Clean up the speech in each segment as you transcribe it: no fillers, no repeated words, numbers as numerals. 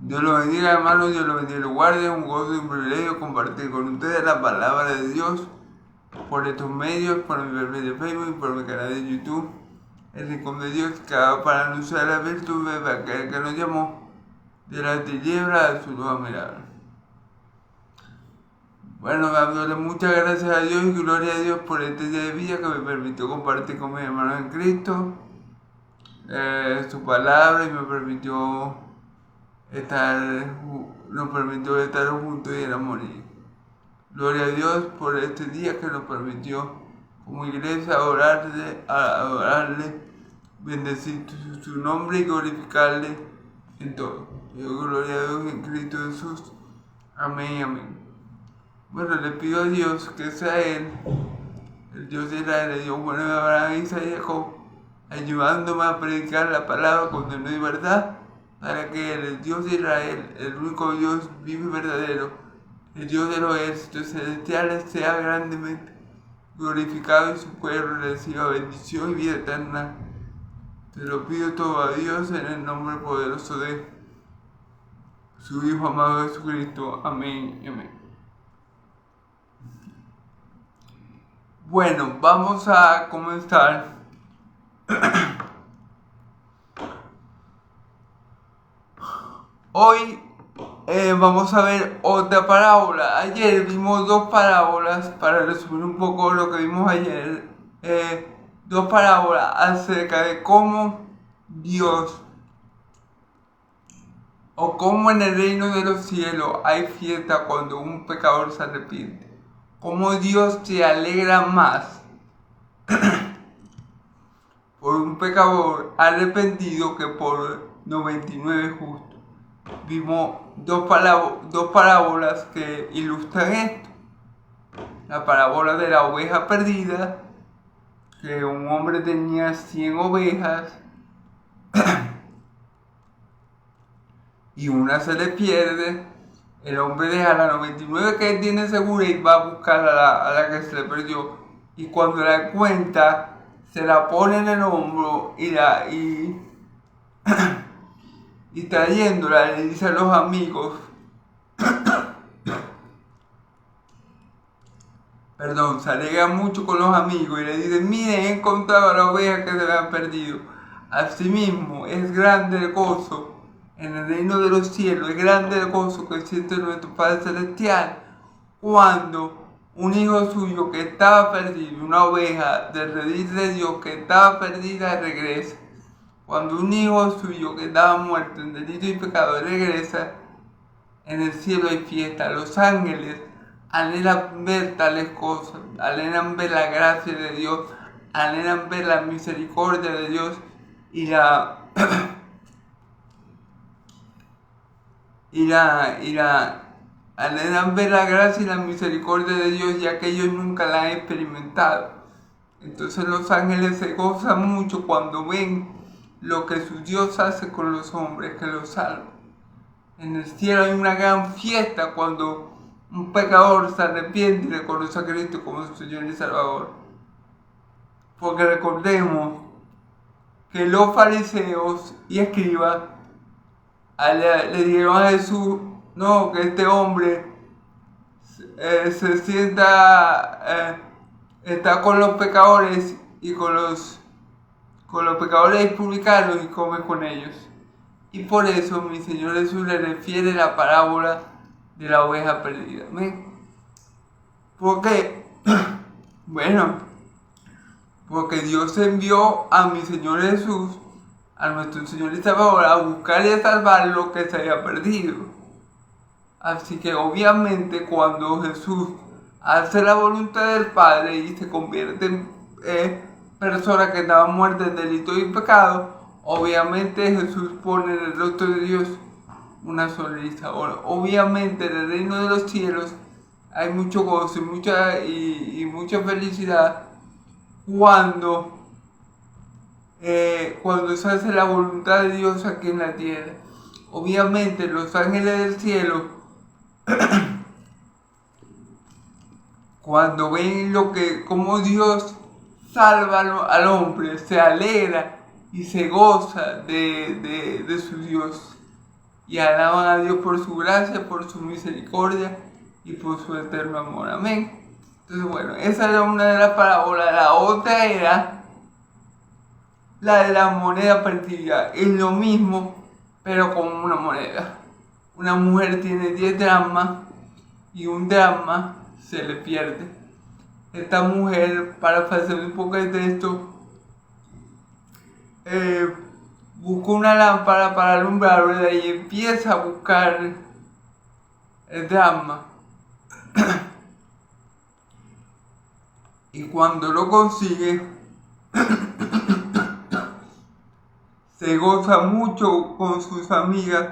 Dios los bendiga, hermanos, Dios los bendiga y los guarde. Un gozo y un privilegio compartir con ustedes la palabra de Dios por estos medios, por mi perfil de Facebook y por mi canal de YouTube. El Rincón de Dios, que haga para anunciar la virtud de aquel que nos llamó de la tiniebla a su luz admirable. Bueno, dándole muchas gracias a Dios y gloria a Dios por este día de vida que me permitió compartir con mis hermanos en Cristo su palabra y me permitió nos permitió estar juntos y en armonía. Gloria a Dios por este día que nos permitió como iglesia adorarle, bendecir su nombre y glorificarle en todo. Yo gloria a Dios en Cristo Jesús. Amén y amén. Bueno, le pido a Dios que sea Él, el Dios de Israel, el Dios bueno de Abraham, Isaac y Jacob, ayudándome a predicar la palabra con no y verdad, para que el Dios de Israel, el único Dios vivo y verdadero, el Dios de los ejércitos celestiales, sea grandemente glorificado y su pueblo reciba bendición y vida eterna. Te lo pido todo a Dios en el nombre poderoso de su Hijo amado Jesucristo. Amén y amén. Bueno, vamos a comenzar. Hoy vamos a ver otra parábola. Ayer vimos dos parábolas, para resumir un poco lo que vimos ayer. Dos parábolas acerca de cómo Dios, o cómo en el reino de los cielos hay fiesta cuando un pecador se arrepiente. Cómo Dios se alegra más por un pecador arrepentido que por 99 justos. Vimos dos parábolas que ilustran esto. La parábola de la oveja perdida, que un hombre tenía 100 ovejas y una se le pierde. El hombre deja la 99 que él tiene segura y va a buscar a la que se le perdió. Y cuando la encuentra, se la pone en el hombro y trayéndola le dice a los amigos, se alegra mucho con los amigos y le dice: miren, he encontrado a la oveja que se me ha perdido. Asimismo, es grande el gozo en el reino de los cielos, es grande el gozo que siente nuestro Padre Celestial cuando un hijo suyo que estaba perdido, una oveja del redil de Dios que estaba perdida, regresa. Cuando un hijo suyo que estaba muerto en delito y pecado regresa, en el cielo hay fiesta. Los ángeles anhelan ver tales cosas, anhelan ver la gracia de Dios, anhelan ver la misericordia de Dios y anhelan ver la gracia y la misericordia de Dios, ya que ellos nunca la han experimentado. Entonces los ángeles se gozan mucho cuando ven lo que su Dios hace con los hombres que los salvan. En el cielo hay una gran fiesta cuando un pecador se arrepiente y reconoce a Cristo como su Señor y Salvador. Porque recordemos que los fariseos y escribas le dijeron a Jesús: no, que este hombre se sienta, está con los pecadores y con los pecadores y publicanos y come con ellos. Y por eso mi Señor Jesús le refiere la parábola de la oveja perdida. ¿Ven? Porque, bueno, porque Dios envió a mi Señor Jesús, a nuestro Señor y Salvador, a buscar y a salvar lo que se había perdido. Así que obviamente cuando Jesús hace la voluntad del Padre y se convierte en persona que estaba muerta en delito y pecado, obviamente Jesús pone en el rostro de Dios una sonrisa. Obviamente en el reino de los cielos hay mucho gozo y mucha felicidad cuando se hace la voluntad de Dios aquí en la tierra. Obviamente los ángeles del cielo cuando ven cómo Dios salva al hombre, se alegra y se goza de su Dios. y alaban a Dios por su gracia, por su misericordia y por su eterno amor. Amén. Entonces, bueno, esa era una de las parábolas. La otra era la de la moneda perdida. Es lo mismo, pero con una moneda. Una mujer tiene 10 dracmas y un dracma se le pierde. Esta mujer, para hacer un poco de texto, buscó una lámpara para alumbrarla y empieza a buscar el dracma. Y cuando lo consigue, se goza mucho con sus amigas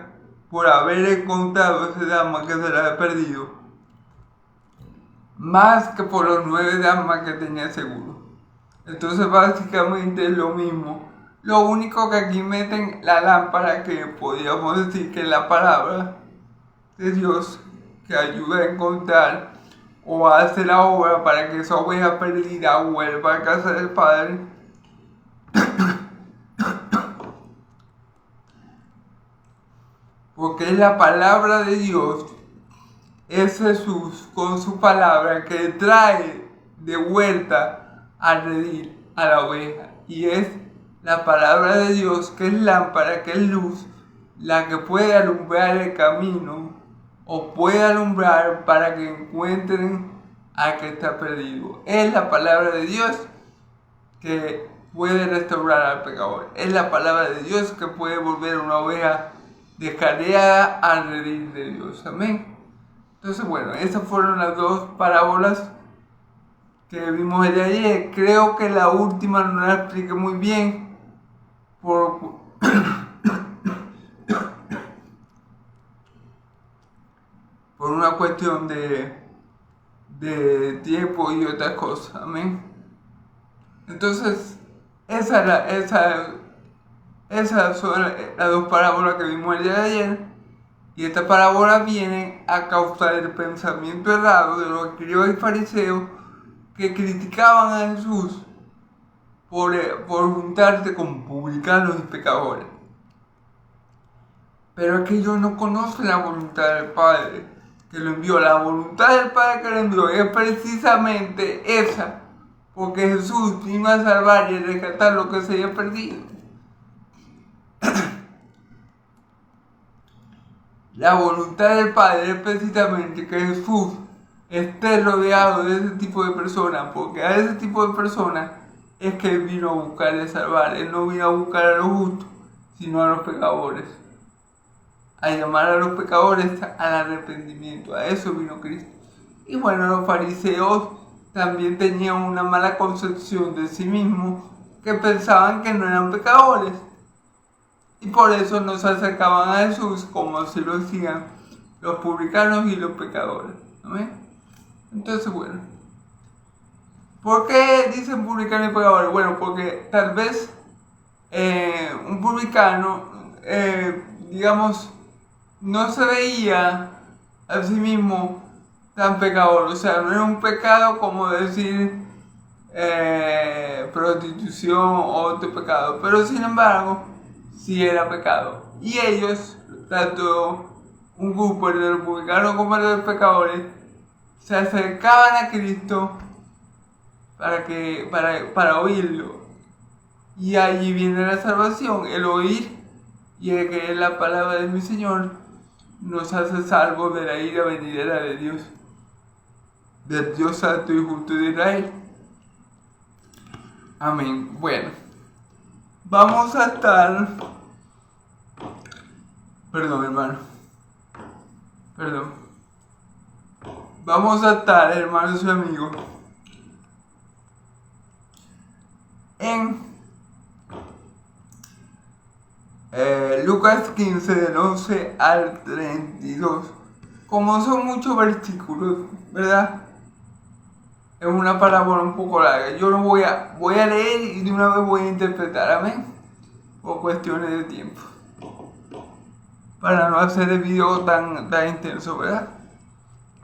por haber encontrado ese dracma que se le había perdido, más que por los 9 dracmas que tenía seguro. Entonces básicamente es lo mismo. Lo único que aquí meten la lámpara, que podríamos decir que es la palabra de Dios, que ayuda a encontrar o hace la obra para que esa oveja perdida vuelva a casa del Padre. Porque es la palabra de Dios, es Jesús con su palabra que trae de vuelta al redil a la oveja. Y es la palabra de Dios, que es lámpara, que es luz, la que puede alumbrar el camino o puede alumbrar para que encuentren al que está perdido. Es la palabra de Dios que puede restaurar al pecador. Es la palabra de Dios que puede volver una oveja descarriada al redil de Dios. Amén. Entonces, bueno, esas fueron las dos parábolas que vimos el de ayer. Creo que la última no la expliqué muy bien por una cuestión de tiempo y otras cosas. Amén. Entonces, esas son las dos parábolas que vimos el día de ayer. Y estas parábolas vienen a causar el pensamiento errado de los escribas y fariseos que criticaban a Jesús por juntarse con publicanos y pecadores. Pero es que ellos no conocen la voluntad del Padre que lo envió. La voluntad del Padre que lo envió es precisamente esa, porque Jesús vino a salvar y a rescatar lo que se había perdido. La voluntad del Padre es precisamente que Jesús esté rodeado de ese tipo de personas, porque a ese tipo de personas es que Él vino a buscar y a salvar. Él no vino a buscar a los justos, sino a los pecadores. A llamar a los pecadores al arrepentimiento. A eso vino Cristo. Y bueno, los fariseos también tenían una mala concepción de sí mismos, que pensaban que no eran pecadores. Y por eso no se acercaban a Jesús como se lo hacían los publicanos y los pecadores. ¿Amén? Entonces, bueno. ¿Por qué dicen publicano y pecadores? Bueno, porque tal vez un publicano, digamos, no se veía a sí mismo tan pecador. O sea, no era un pecado como decir prostitución o otro pecado. Pero sin embargo, sí era pecado. Y ellos, tanto un grupo, el de los publicanos como el de los pecadores, se acercaban a Cristo para oírlo. Y allí viene la salvación, el oír y el creer la palabra de mi Señor nos hace salvos de la ira venidera de Dios, del Dios santo y justo de Israel. Amén. Bueno, vamos a estar... Perdón, hermano. Perdón. Vamos a estar, hermanos y amigos, en Lucas 15, del 11 al 32. Como son muchos versículos, ¿verdad? Es una parábola un poco larga. Yo lo voy a leer y de una vez voy a interpretar, amén, por cuestiones de tiempo, para no hacer el video tan intenso, ¿verdad?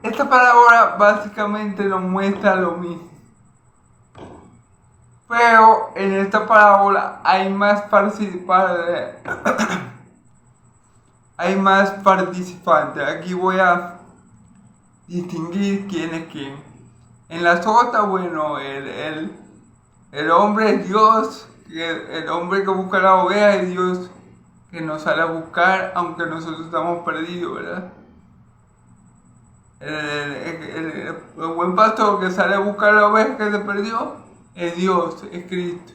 Esta parábola básicamente nos muestra lo mismo, pero en esta parábola hay más hay más participantes. Aquí voy a distinguir quién es quién. En la sota, bueno, el hombre es Dios, el hombre que busca la oveja es Dios que nos sale a buscar, aunque nosotros estamos perdidos, ¿verdad? El buen pastor que sale a buscar la oveja que se perdió es Dios, es Cristo,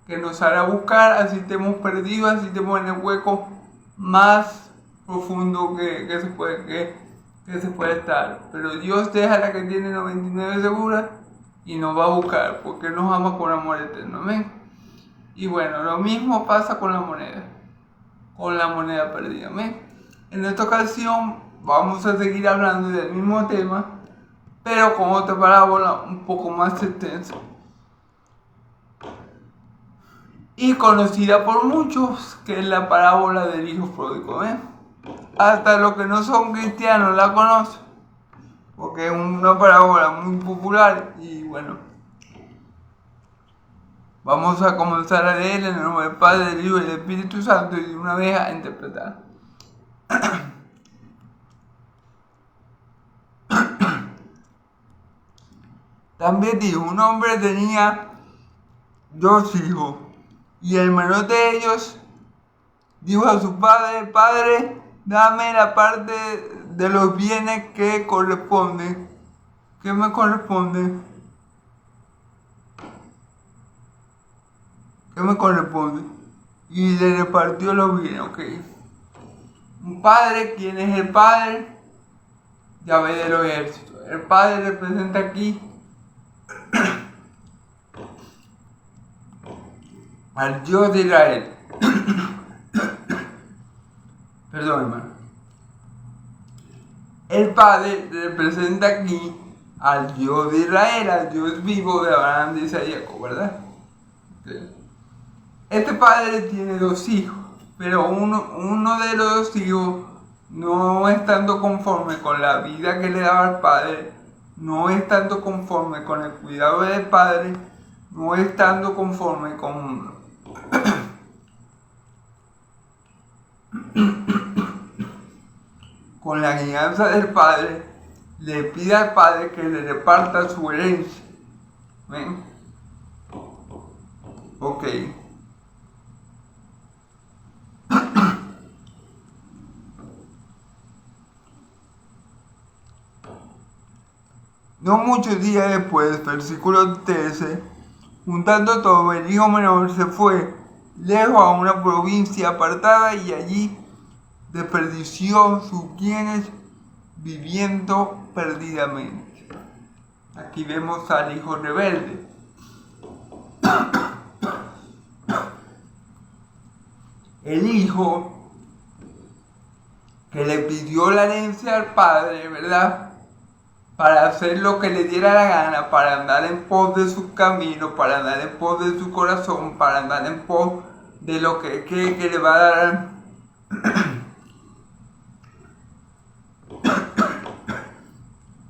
que nos sale a buscar, así estemos perdidos, así estemos en el hueco más profundo que se puede estar. Pero Dios deja la que tiene 99 segura y nos va a buscar porque nos ama con amor eterno. Amén. Y bueno, lo mismo pasa con la moneda perdida. Amén. En esta ocasión vamos a seguir hablando del mismo tema, pero con otra parábola un poco más extensa y conocida por muchos, que es la parábola del hijo pródigo. Hasta los que no son cristianos la conocen, porque es una parábola muy popular. Y bueno, vamos a comenzar a leer en el nombre del Padre, del Hijo y del Espíritu Santo, y de una vez a interpretar. También dijo, un hombre tenía 2 hijos, y el menor de ellos dijo a su padre: Padre, dame la parte de los bienes que corresponden. ¿Qué me corresponde? ¿Qué me corresponde? Y le repartió los bienes, ok. Un padre, ¿quién es el padre? Yahvé de los ejércitos. El padre representa aquí al Dios de Israel. Perdón, hermano. El Padre representa aquí al Dios de Israel, al Dios vivo de Abraham, de Isaac y Jacob, ¿verdad? Este padre tiene 2 hijos, pero uno de los 2 hijos, no estando conforme con la vida que le daba al padre, no estando conforme con el cuidado del padre, no estando conforme con la guianza del padre, le pide al padre que le reparta su herencia. ¿Ven? Ok. No muchos días después, versículo 13, juntando todo, el hijo menor se fue lejos a una provincia apartada y allí desperdició sus bienes viviendo perdidamente. Aquí vemos al hijo rebelde. El hijo que le pidió la herencia al padre, ¿verdad? Para hacer lo que le diera la gana, para andar en pos de sus caminos, para andar en pos de su corazón, para andar en pos de lo que le va a dar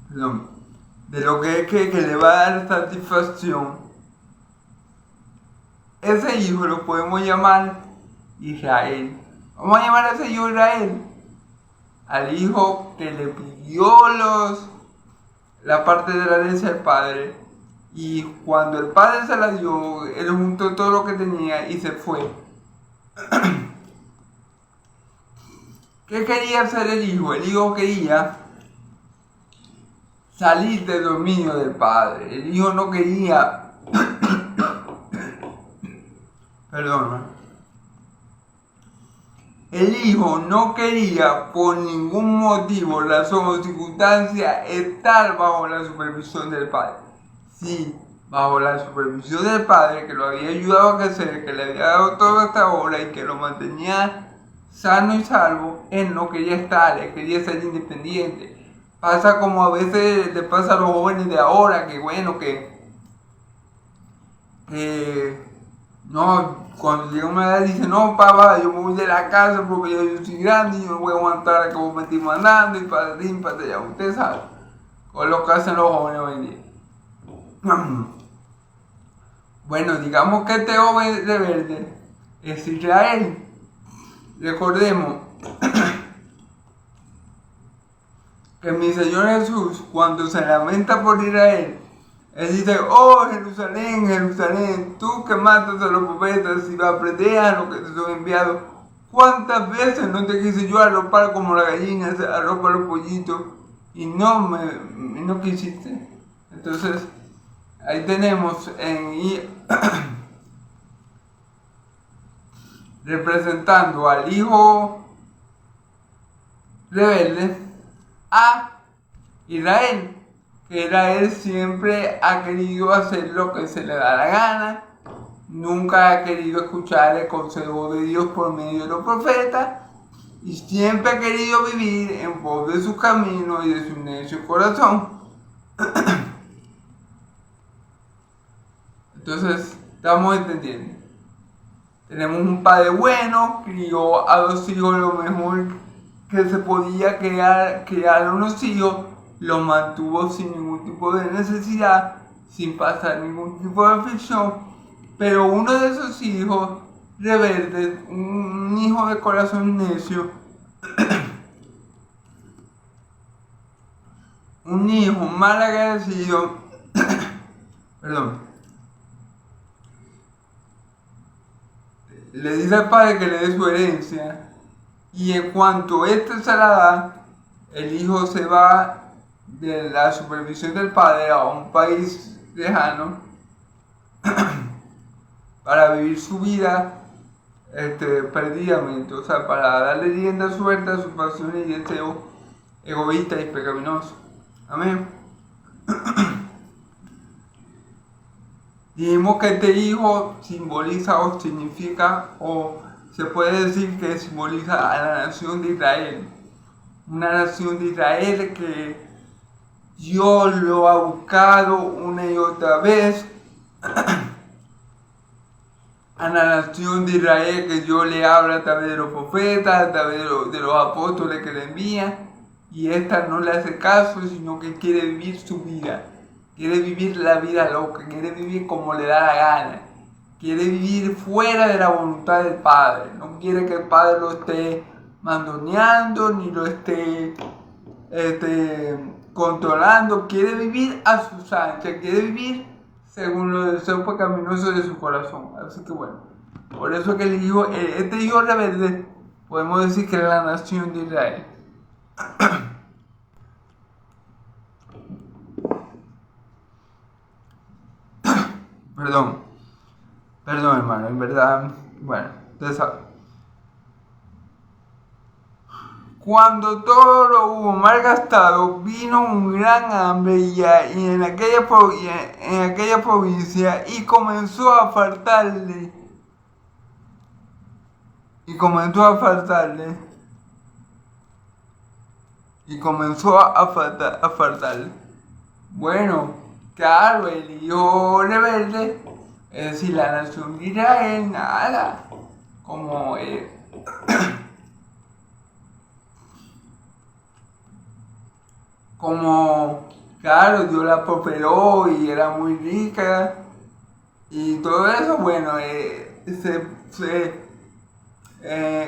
perdón, de lo que le va a dar satisfacción. Ese hijo lo podemos llamar Israel. Vamos a llamar a ese hijo Israel, al hijo que le pidió la parte de la herencia del padre, y cuando el padre se la dio, él juntó todo lo que tenía y se fue. ¿Qué quería hacer el hijo? El hijo quería salir del dominio del padre. El hijo no quería perdón. El hijo no quería por ningún motivo, razón o circunstancia estar bajo la supervisión del padre. Sí, bajo la supervisión del padre que lo había ayudado a crecer, que le había dado todo hasta ahora y que lo mantenía sano y salvo, él no quería estar, él quería ser independiente. Pasa como a veces le pasa a los jóvenes de ahora, que bueno, no, cuando llega una edad dice: no, papá, yo me voy de la casa porque yo soy grande y yo no voy a aguantar a que vos me estés mandando y para allá, usted sabe, con lo que hacen los jóvenes hoy en día. Bueno, digamos que este joven rebelde es Israel. Recordemos que mi Señor Jesús, cuando se lamenta por Israel, Él dice: oh Jerusalén, Jerusalén, tú que matas a los profetas y apedreas a los que te son enviados, ¿cuántas veces no te quise yo arropar como la gallina arropa a los pollitos y no quisiste? Entonces, ahí tenemos representando al hijo rebelde a Israel, que Israel siempre ha querido hacer lo que se le da la gana, nunca ha querido escuchar el consejo de Dios por medio de los profetas y siempre ha querido vivir en pos de sus caminos y de su necio corazón. Entonces, estamos entendiendo. Tenemos un padre bueno, crió a 2 hijos lo mejor que se podía criar a unos hijos, los mantuvo sin ningún tipo de necesidad, sin pasar ningún tipo de aflicción, pero uno de esos hijos rebeldes, un hijo de corazón necio, un hijo mal agradecido, perdón, le dice al padre que le dé su herencia, y en cuanto éste se la da, el hijo se va de la supervisión del padre a un país lejano para vivir su vida perdidamente, o sea, para darle rienda suelta a sus pasiones y deseos egoístas y pecaminosos. Amén. Dijimos que este hijo simboliza o significa, o se puede decir que simboliza a la nación de Israel. Una nación de Israel que Dios lo ha buscado una y otra vez. A la nación de Israel que Dios le habla a través de los profetas, a través de los apóstoles que le envían, y esta no le hace caso, sino que quiere vivir su vida. Quiere vivir la vida loca, quiere vivir como le da la gana, quiere vivir fuera de la voluntad del Padre, no quiere que el Padre lo esté mandoneando ni lo esté controlando, quiere vivir a sus anchas, quiere vivir según los deseos pecaminosos de su corazón. Así que bueno, por eso que este hijo rebelde, podemos decir que es la nación de Israel. Perdón hermano, en verdad, bueno, ustedes saben. Cuando todo lo hubo malgastado, vino un gran hambre en aquella provincia y comenzó a faltarle. Y comenzó a faltarle. Bueno, claro, el hijo rebelde, es decir, la nación de Israel, nada, claro, Dios la prosperó y era muy rica y todo eso, bueno,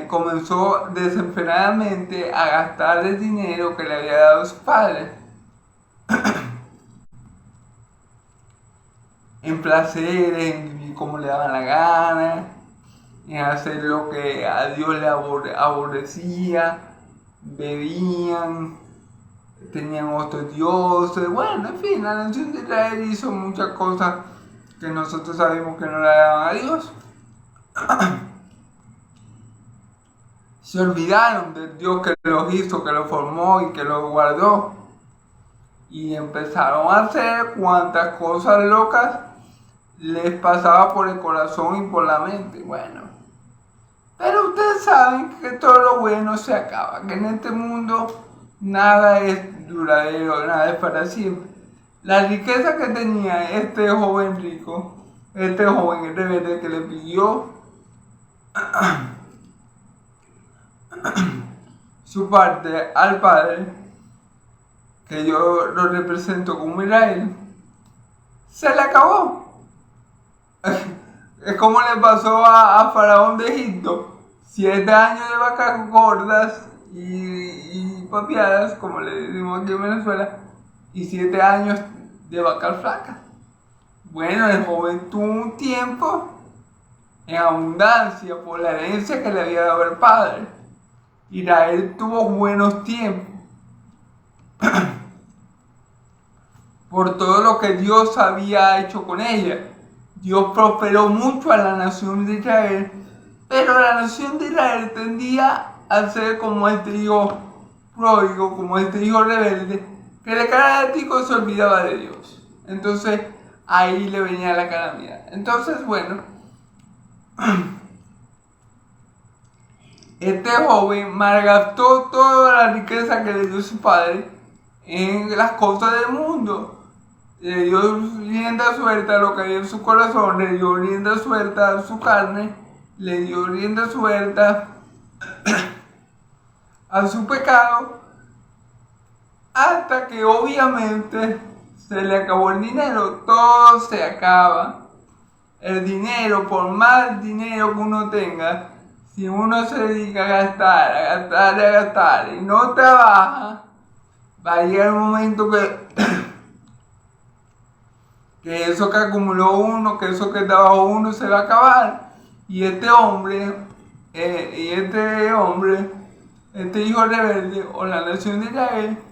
comenzó desenfrenadamente a gastar el dinero que le había dado su padre en placeres, en vivir como le daban la gana, en hacer lo que a Dios le aborrecía, bebían, tenían otros dioses, bueno, en fin, la nación de Israel hizo muchas cosas que nosotros sabemos que no le daban a Dios. Se olvidaron del Dios que los hizo, que los formó y que los guardó. Y empezaron a hacer cuantas cosas locas les pasaba por el corazón y por la mente. Bueno, pero ustedes saben que todo lo bueno se acaba, que en este mundo nada es duradero, nada es para siempre. La riqueza que tenía este joven rico, este joven rebelde que le pidió su parte al Padre, que yo lo represento como Israel, se le acabó. Es como le pasó a Faraón de Egipto: 7 años de vacas gordas y papiadas, como le decimos aquí en Venezuela, y 7 años de vacas flacas. Bueno, el joven tuvo un tiempo en abundancia por la herencia que le había dado el padre. Israel tuvo buenos tiempos por todo lo que Dios había hecho con ella. Dios prosperó mucho a la nación de Israel, pero la nación de Israel tendía a ser como este hijo pródigo, como este hijo rebelde, que de carácter se olvidaba de Dios. Entonces ahí le venía la calamidad. Entonces, bueno, este joven malgastó toda la riqueza que le dio su padre en las cosas del mundo. Le dio rienda suelta a lo que había en su corazón, le dio rienda suelta a su carne, le dio rienda suelta a su pecado, hasta que obviamente se le acabó el dinero. Todo se acaba. El dinero, por más dinero que uno tenga, si uno se dedica a gastar, a gastar, a gastar y no trabaja, va a llegar un momento que eso que acumuló uno, que eso que trabajó uno se va a acabar. Y este hombre, este hijo rebelde o la nación de Israel,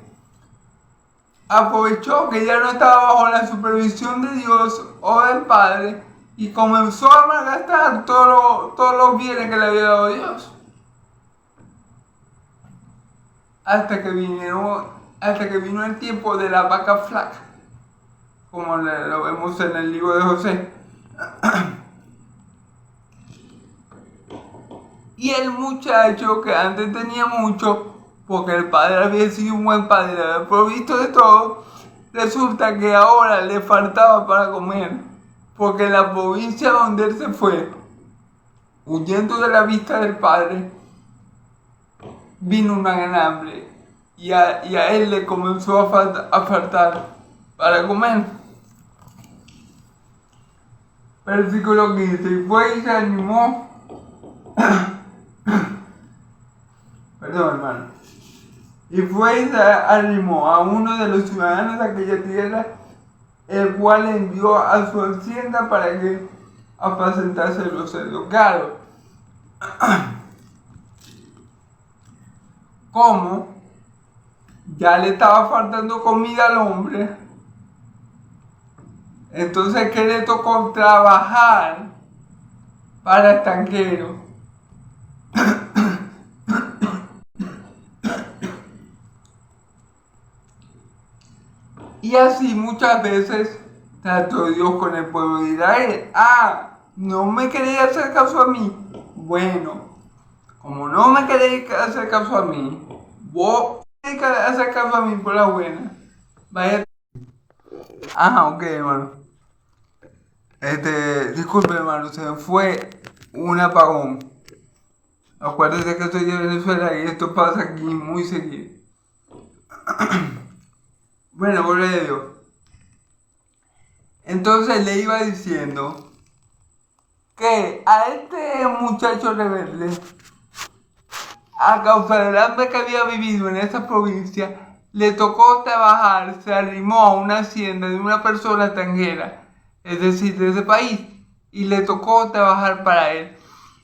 aprovechó que ya no estaba bajo la supervisión de Dios o del Padre y comenzó a malgastar todos los bienes que le había dado Dios. Hasta que vino el tiempo de la vaca flaca, como lo vemos en el libro de José. Y el muchacho que antes tenía mucho, porque el padre había sido un buen padre, le había provisto de todo, resulta que ahora le faltaba para comer, porque en la provincia donde él se fue, huyendo de la vista del padre, vino una gran hambre y a él le comenzó a faltar para comer. Versículo 15, y fue y se animó. Perdón, hermano. Y fue y se arrimó a uno de los ciudadanos de aquella tierra, el cual envió a su hacienda para que apacentase los cerdos. Claro, como ya le estaba faltando comida al hombre, entonces que le tocó trabajar para extranjeros. Y así muchas veces trató Dios con el pueblo de Israel. ¿No me queréis hacer caso a mí? Bueno, como no me queréis hacer caso a mí, vos queréis hacer caso a mí por la buena. Vaya. Ok, hermano. Disculpe, hermano, se me fue un apagón. Acuérdate que soy de Venezuela y esto pasa aquí muy seguido. Bueno, gloria a Dios. Entonces le iba diciendo que a este muchacho rebelde, a causa del hambre que había vivido en esa provincia, le tocó trabajar, se arrimó a una hacienda de una persona extranjera, es decir, de ese país, y le tocó trabajar para él.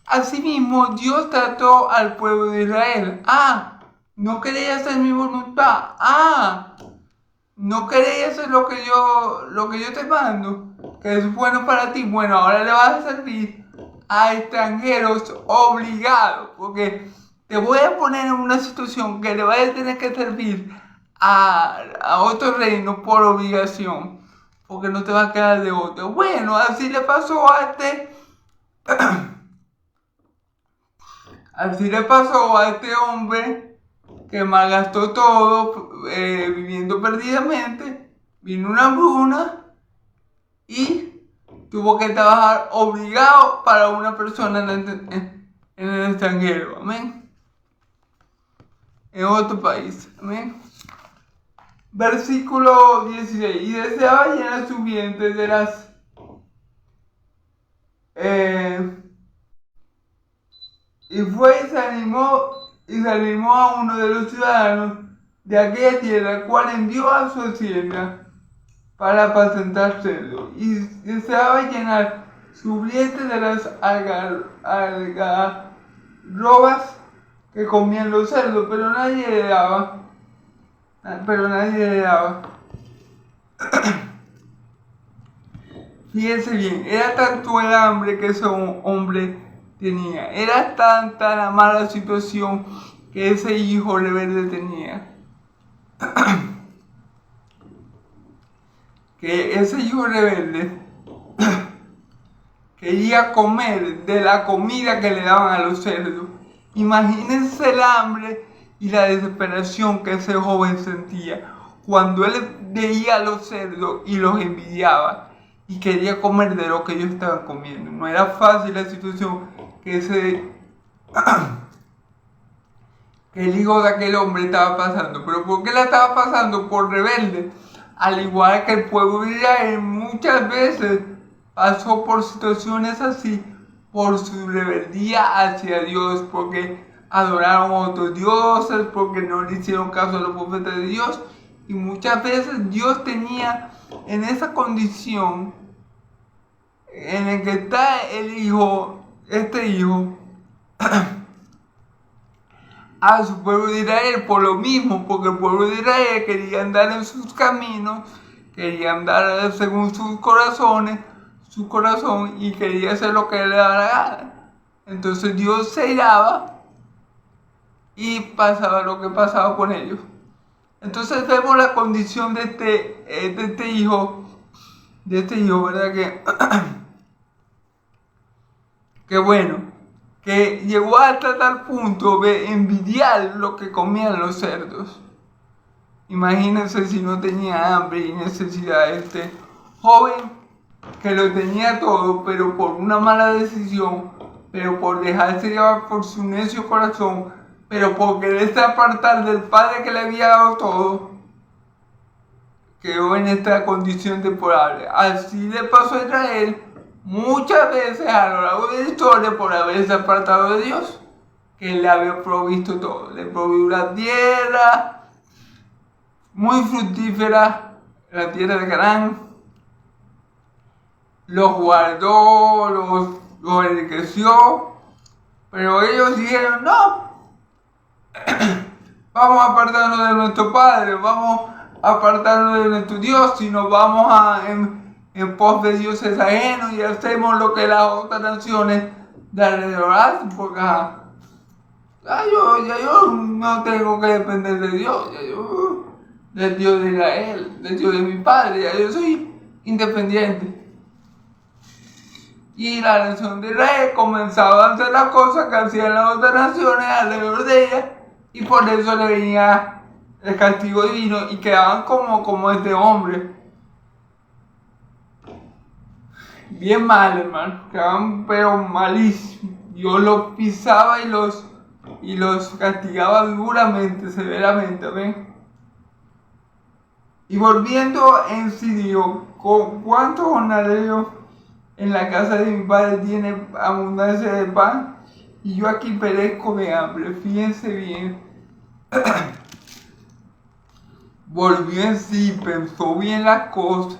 Asimismo, Dios trató al pueblo de Israel. ¿No queréis hacer mi voluntad? ¿No queréis hacer lo que yo te mando? Que es bueno para ti. Bueno, ahora le vas a servir a extranjeros obligados, porque te voy a poner en una situación que le vas a tener que servir a otro reino por obligación, porque no te va a quedar de otro. Bueno, así le pasó a este hombre que malgastó todo viviendo perdidamente. Vino una hambruna y tuvo que trabajar obligado para una persona en el extranjero. Amén. En otro país. Amén. Versículo 16. Y deseaba llenar su vientre de las y fue y se animó y salimos a uno de los ciudadanos de aquella tierra, el cual envió a su hacienda para apacentar cerdos, y deseaba llenar su vientre de las algarrobas que comían los cerdos, pero nadie le daba. Fíjense bien, era tanto el hambre que ese hombre tenía, era tanta la mala situación que ese hijo rebelde tenía, que ese hijo rebelde quería comer de la comida que le daban a los cerdos. Imagínense el hambre y la desesperación que ese joven sentía cuando él veía a los cerdos y los envidiaba y quería comer de lo que ellos estaban comiendo. No era fácil la situación que el hijo de aquel hombre estaba pasando. ¿Pero por qué la estaba pasando? Por rebelde. Al igual que el pueblo de Israel muchas veces pasó por situaciones así, por su rebeldía hacia Dios, porque adoraron a otros dioses, porque no le hicieron caso a los profetas de Dios. Y muchas veces Dios tenía en esa condición en el que está este hijo, a su pueblo de Israel por lo mismo, porque el pueblo de Israel quería andar en sus caminos, quería andar según su corazón y quería hacer lo que le daba la gana. Entonces Dios se iraba y pasaba lo que pasaba con ellos. Entonces vemos la condición de este hijo, ¿verdad? Que bueno, que llegó hasta tal punto de envidiar lo que comían los cerdos. Imagínense si no tenía hambre y necesidad. Este joven que lo tenía todo, pero por una mala decisión, pero por dejarse llevar por su necio corazón, pero por quererse apartar del Padre que le había dado todo, quedó en esta condición temporal. Así le pasó a Israel muchas veces a lo largo de la historia por haberse apartado de Dios, que le había provisto todo. Le provió una tierra muy fructífera, la tierra de Canaán. Los guardó, los enriqueció, pero ellos dijeron: no, vamos a apartarnos de nuestro Padre, vamos a apartarnos de nuestro Dios, y nos vamos en pos de dioses ajenos y hacemos lo que las otras naciones de alrededor hacen, porque yo no tengo que depender de Dios, del Dios de Israel, del Dios de mi Padre, ya yo soy independiente. Y la nación de Israel comenzaba a hacer las cosas que hacían las otras naciones alrededor de ella, y por eso le venía el castigo divino y quedaban como este hombre. Bien mal, hermano, quedaban pero malísimos. Dios los pisaba y los castigaba duramente, severamente, ¿ven? Y volviendo en sí, digo, ¿cuántos jornaleros en la casa de mi padre tiene abundancia de pan y yo aquí perezco de hambre? Fíjense bien. Volvió en sí, pensó bien las cosas,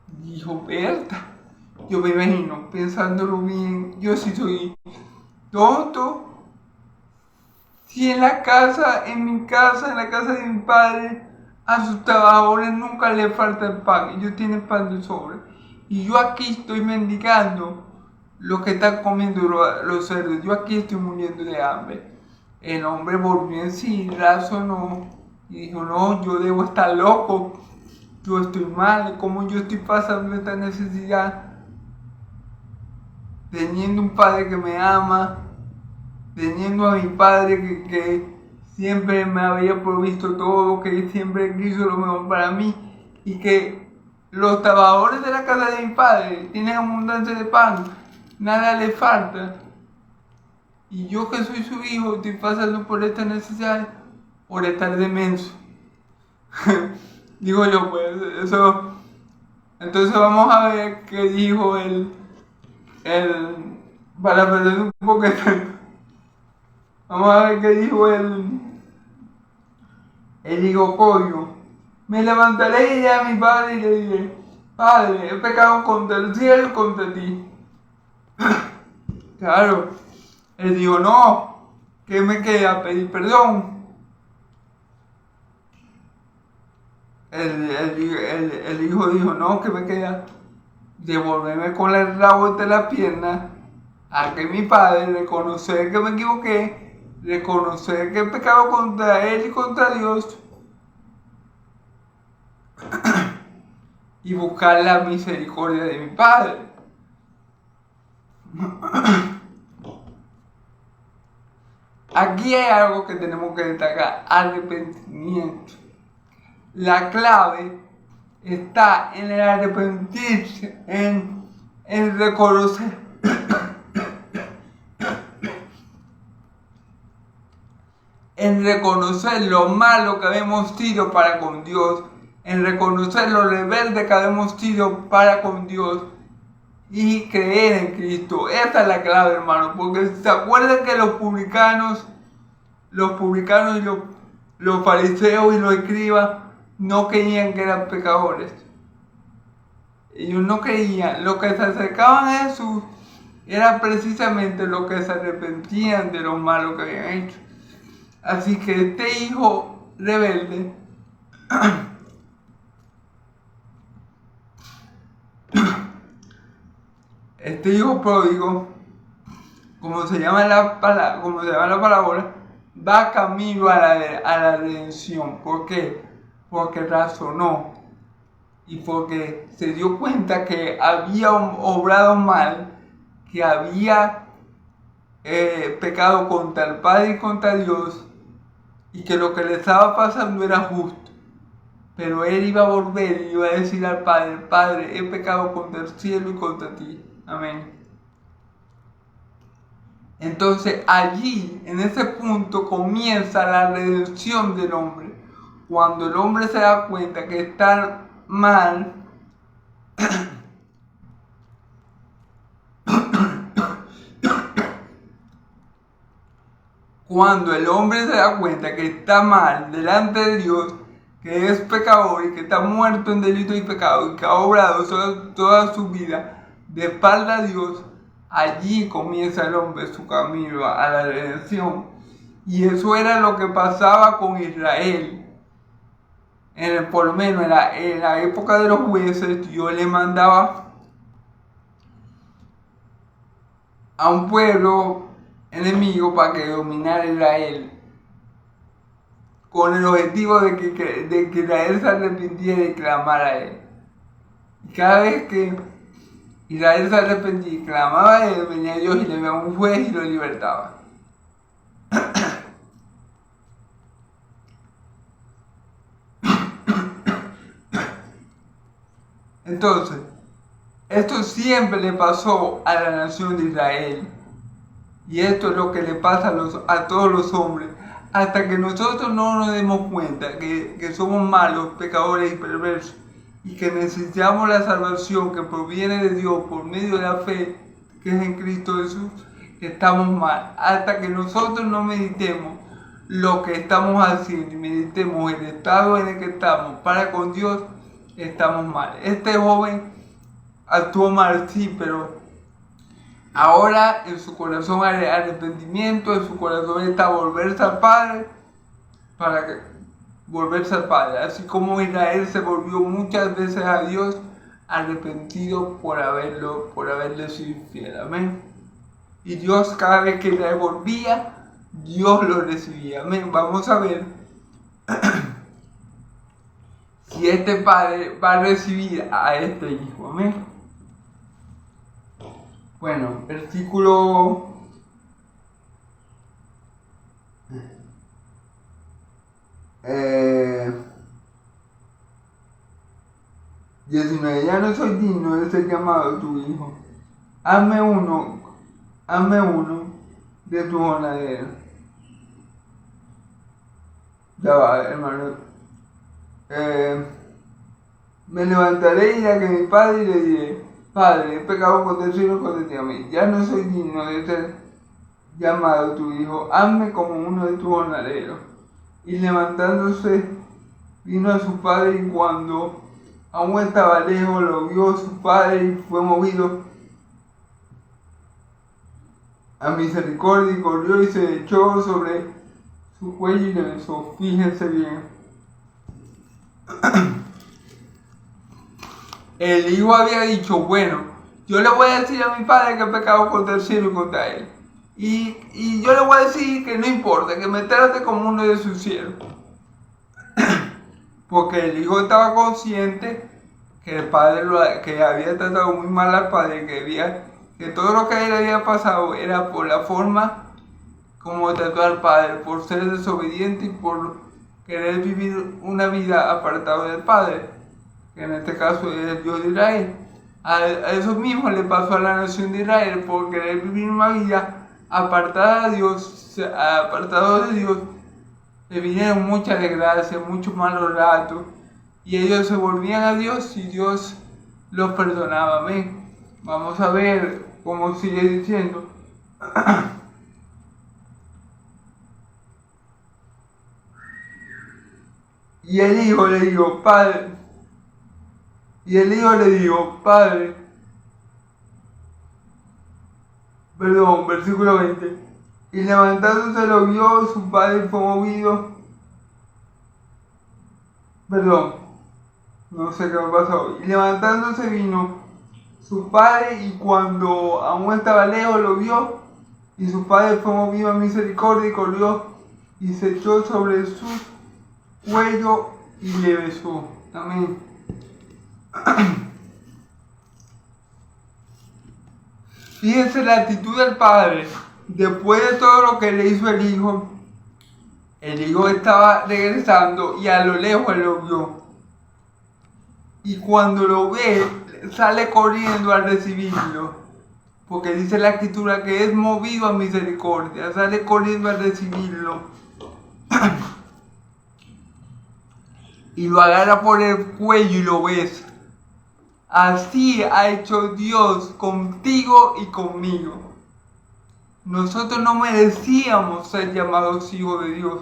dijo: Berta, yo me imagino pensándolo bien, yo sí soy tonto. Si en mi casa, en la casa de mi padre, a sus trabajadores nunca les falta el pan, ellos tienen pan de sobra, y yo aquí estoy mendigando lo que están comiendo los cerdos, yo aquí estoy muriendo de hambre. El hombre volvió en sí, razonó y dijo: no, yo debo estar loco, yo estoy mal, ¿cómo yo estoy pasando esta necesidad? Teniendo un padre que me ama, teniendo a mi padre que siempre me había provisto todo, que siempre quiso lo mejor para mí, y que los trabajadores de la casa de mi padre tienen abundancia de pan, nada les falta, y yo que soy su hijo estoy pasando por esta necesidad por estar demenso. Digo yo, pues eso. Entonces vamos a ver qué dijo él para perder un poco de tiempo. Vamos a ver qué dijo el hijo pollo. Me levantaré y iré a mi padre y le diré: Padre, he pecado contra el cielo y contra ti. Claro, él dijo: no, ¿qué me queda? Pedir perdón. El hijo dijo: no, ¿qué me queda? Devolverme con el rabo entre las piernas a que mi padre, reconocer que me equivoqué, reconocer que he pecado contra él y contra Dios, y buscar la misericordia de mi padre. Aquí hay algo que tenemos que destacar: arrepentimiento. La clave está en el arrepentirse, en reconocer. En reconocer lo malo que habíamos sido para con Dios, en reconocer lo rebelde que habíamos sido para con Dios y creer en Cristo. Esa es la clave, hermano, porque se acuerdan que los publicanos y los fariseos y los escribas no creían que eran pecadores. Ellos no creían. Los que se acercaban a Jesús eran precisamente los que se arrepentían de lo malo que habían hecho. Así que este hijo rebelde este hijo pródigo, como se llama la parábola, va camino a la redención. ¿Por qué? Porque razonó y porque se dio cuenta que había obrado mal, que había pecado contra el Padre y contra Dios, y que lo que le estaba pasando era justo. Pero él iba a volver y iba a decir al Padre: Padre, he pecado contra el cielo y contra ti. Amén. Entonces allí, en ese punto, comienza la redención del hombre. Cuando el hombre se da cuenta que está mal, cuando el hombre se da cuenta que está mal delante de Dios, que es pecador y que está muerto en delito y pecado y que ha obrado toda su vida de espalda a Dios, allí comienza el hombre su camino a la redención. Y eso era lo que pasaba con Israel. Por lo menos en la época de los jueces, Dios le mandaba a un pueblo enemigo para que dominara Israel, con el objetivo de que Israel se arrepintiera y clamara a él. Y cada vez que Israel se arrepentía y clamaba a él, venía Dios y le enviaba un juez y lo libertaba. Entonces, esto siempre le pasó a la nación de Israel. Y esto es lo que le pasa a todos los hombres. Hasta que nosotros no nos demos cuenta que somos malos, pecadores y perversos, y que necesitamos la salvación que proviene de Dios por medio de la fe que es en Cristo Jesús, estamos mal. Hasta que nosotros no meditemos lo que estamos haciendo y meditemos el estado en el que estamos para con Dios, estamos mal. Este joven actuó mal, sí, pero ahora en su corazón hay arrepentimiento, en su corazón está volverse al Padre, volverse al Padre. Así como Israel se volvió muchas veces a Dios, arrepentido por haberle sido infiel. Amén. Y Dios, cada vez que Israel volvía, Dios lo recibía. Amén. Vamos a ver si este padre va a recibir a este hijo. Amén. Bueno, versículo 19. Ya no soy digno de ser llamado tu hijo. Hazme uno de tu jornadera. Ya va, hermano. Me levantaré y iré a que mi padre y le diré: Padre, he pecado contra el cielo y contra ti. A mí. Ya no soy digno de ser llamado tu hijo, hazme como uno de tus jornaleros. Y levantándose, vino a su padre, y cuando aún estaba lejos, lo vio su padre y fue movido a misericordia, y corrió y se echó sobre su cuello y le besó. Fíjense bien. El hijo había dicho, bueno, yo le voy a decir a mi padre que he pecado contra el cielo y contra él. Y yo le voy a decir que no importa, que me trate como uno de sus siervos. Porque el hijo estaba consciente que el padre que había tratado muy mal al padre, que todo lo que a él había pasado era por la forma como trató al padre, por ser desobediente y por querer vivir una vida apartada del padre, que en este caso es el Dios de Israel. A eso mismo le pasó a la nación de Israel por querer vivir una vida apartada de Dios, apartado de Dios. Le vinieron muchas desgracias, muchos malos ratos, y ellos se volvían a Dios y Dios los perdonaba. Amén. Vamos a ver cómo sigue diciendo. Y el hijo le dijo, padre. Y el hijo le dijo, padre. Perdón, versículo 20. Y levantándose lo vio, su padre fue movido. Perdón, no sé qué me pasó. Y levantándose vino su padre, y cuando aún estaba lejos lo vio, y su padre fue movido a misericordia y corrió y se echó sobre su cuello y le besó. Amén. Fíjense la actitud del padre. Después de todo lo que le hizo el hijo estaba regresando y a lo lejos él lo vio. Y cuando lo ve, sale corriendo a recibirlo. Porque dice la escritura que es movido a misericordia. Sale corriendo a recibirlo. Y lo agarra por el cuello y lo besa. Así ha hecho Dios contigo y conmigo. Nosotros no merecíamos ser llamados hijos de Dios.